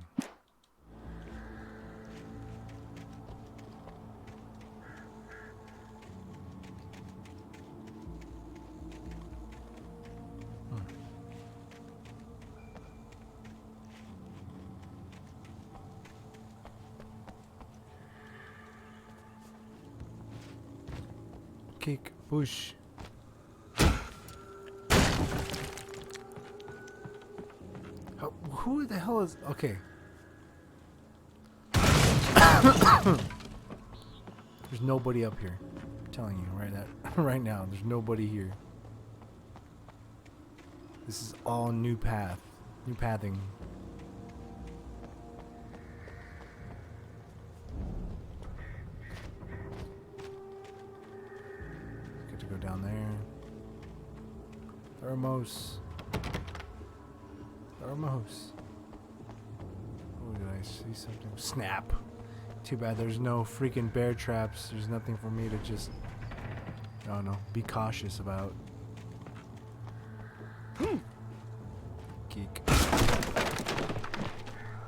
Kick, push. Who the hell is... Okay. There's nobody up here. I'm telling you right now. There's nobody here. This is all new path. New pathing. Get to go down there. Thermos. Thermos. Oh, did I see something? Snap. Too bad there's no freaking bear traps. There's nothing for me to just, I don't know, be cautious about. Geek.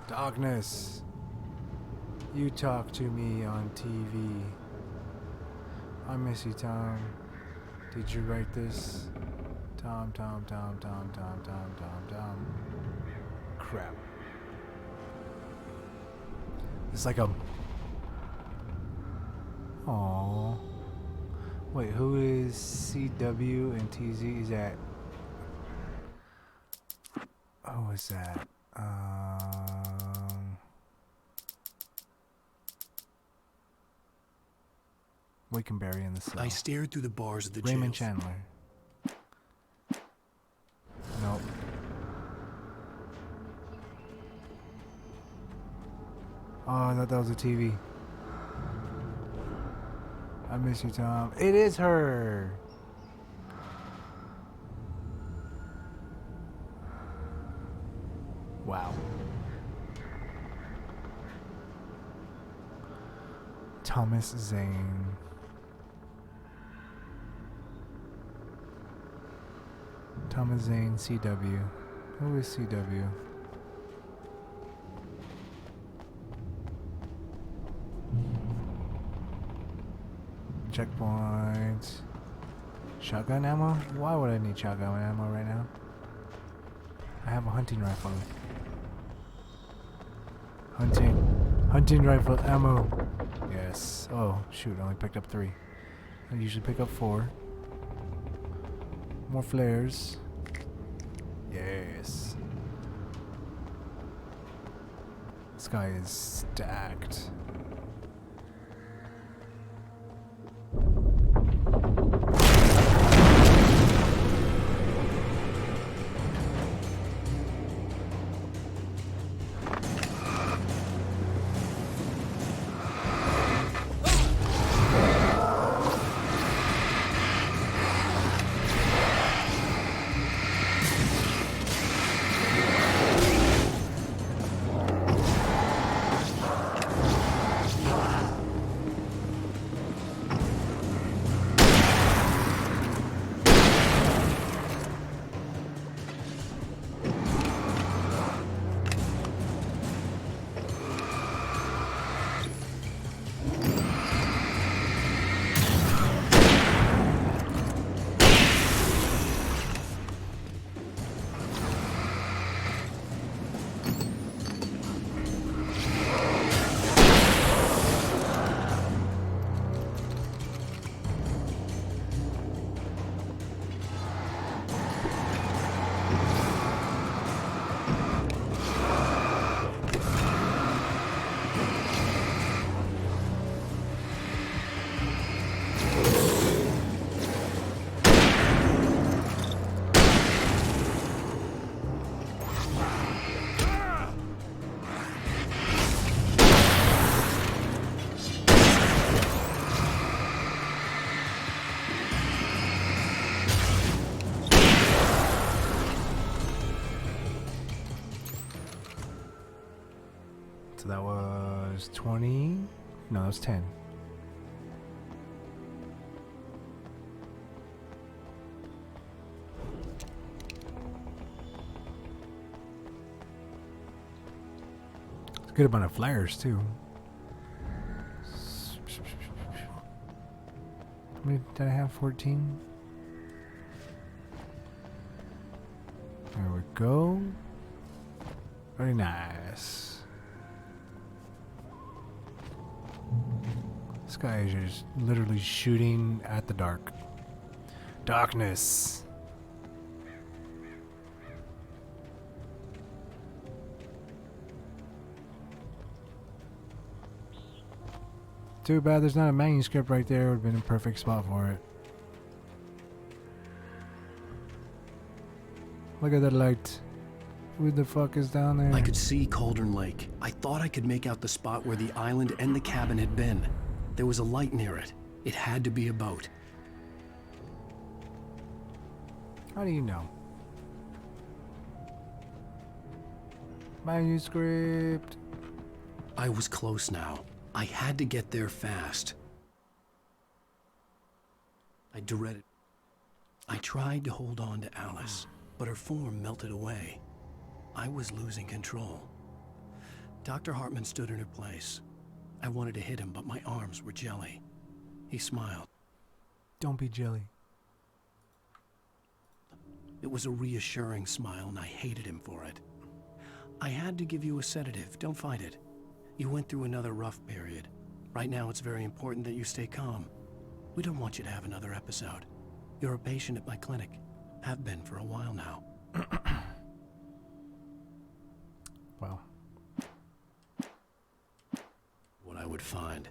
Darkness. You talk to me on TV. I miss you, Tom. Did you write this? Tom. Crap. It's like a... Aww. Wait, who is CW and TZ? Is that... Oh, is that... Wakenberry in the cell. I stared through the bars of the Raymond jail. Chandler. Nope. Oh, I thought that was a TV. I miss you, Tom. It is her. Wow. Thomas Zane. Thomas Zane, CW. Who is CW? Checkpoint. Shotgun ammo? Why would I need shotgun ammo right now? I have a hunting rifle. Hunting rifle ammo. Yes. Oh, shoot, I only picked up 3. I usually pick up 4. More flares. Yes. This guy is stacked. So that was 20. No, that was 10. It's a good amount of flares too. How many did I have? 14? There we go. Very nice. This guy is just literally shooting at the dark. Darkness. Too bad there's not a manuscript right there. It would have been a perfect spot for it. Look at that light. Who the fuck is down there? I could see Cauldron Lake. I thought I could make out the spot where the island and the cabin had been. There was a light near it. It had to be a boat. How do you know? Manuscript. I was close now. I had to get there fast. I dreaded. I tried to hold on to Alice, but her form melted away. I was losing control. Dr. Hartman stood in her place. I wanted to hit him, but my arms were jelly. He smiled. Don't be jelly. It was a reassuring smile, and I hated him for it. I had to give you a sedative. Don't fight it. You went through another rough period. Right now, it's very important that you stay calm. We don't want you to have another episode. You're a patient at my clinic. Have been for a while now. Well. What I would find.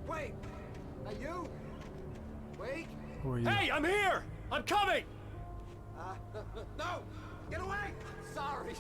Wait! Are you? Wait! Who are you? Hey, I'm here! I'm coming! No! Get away! Sorry!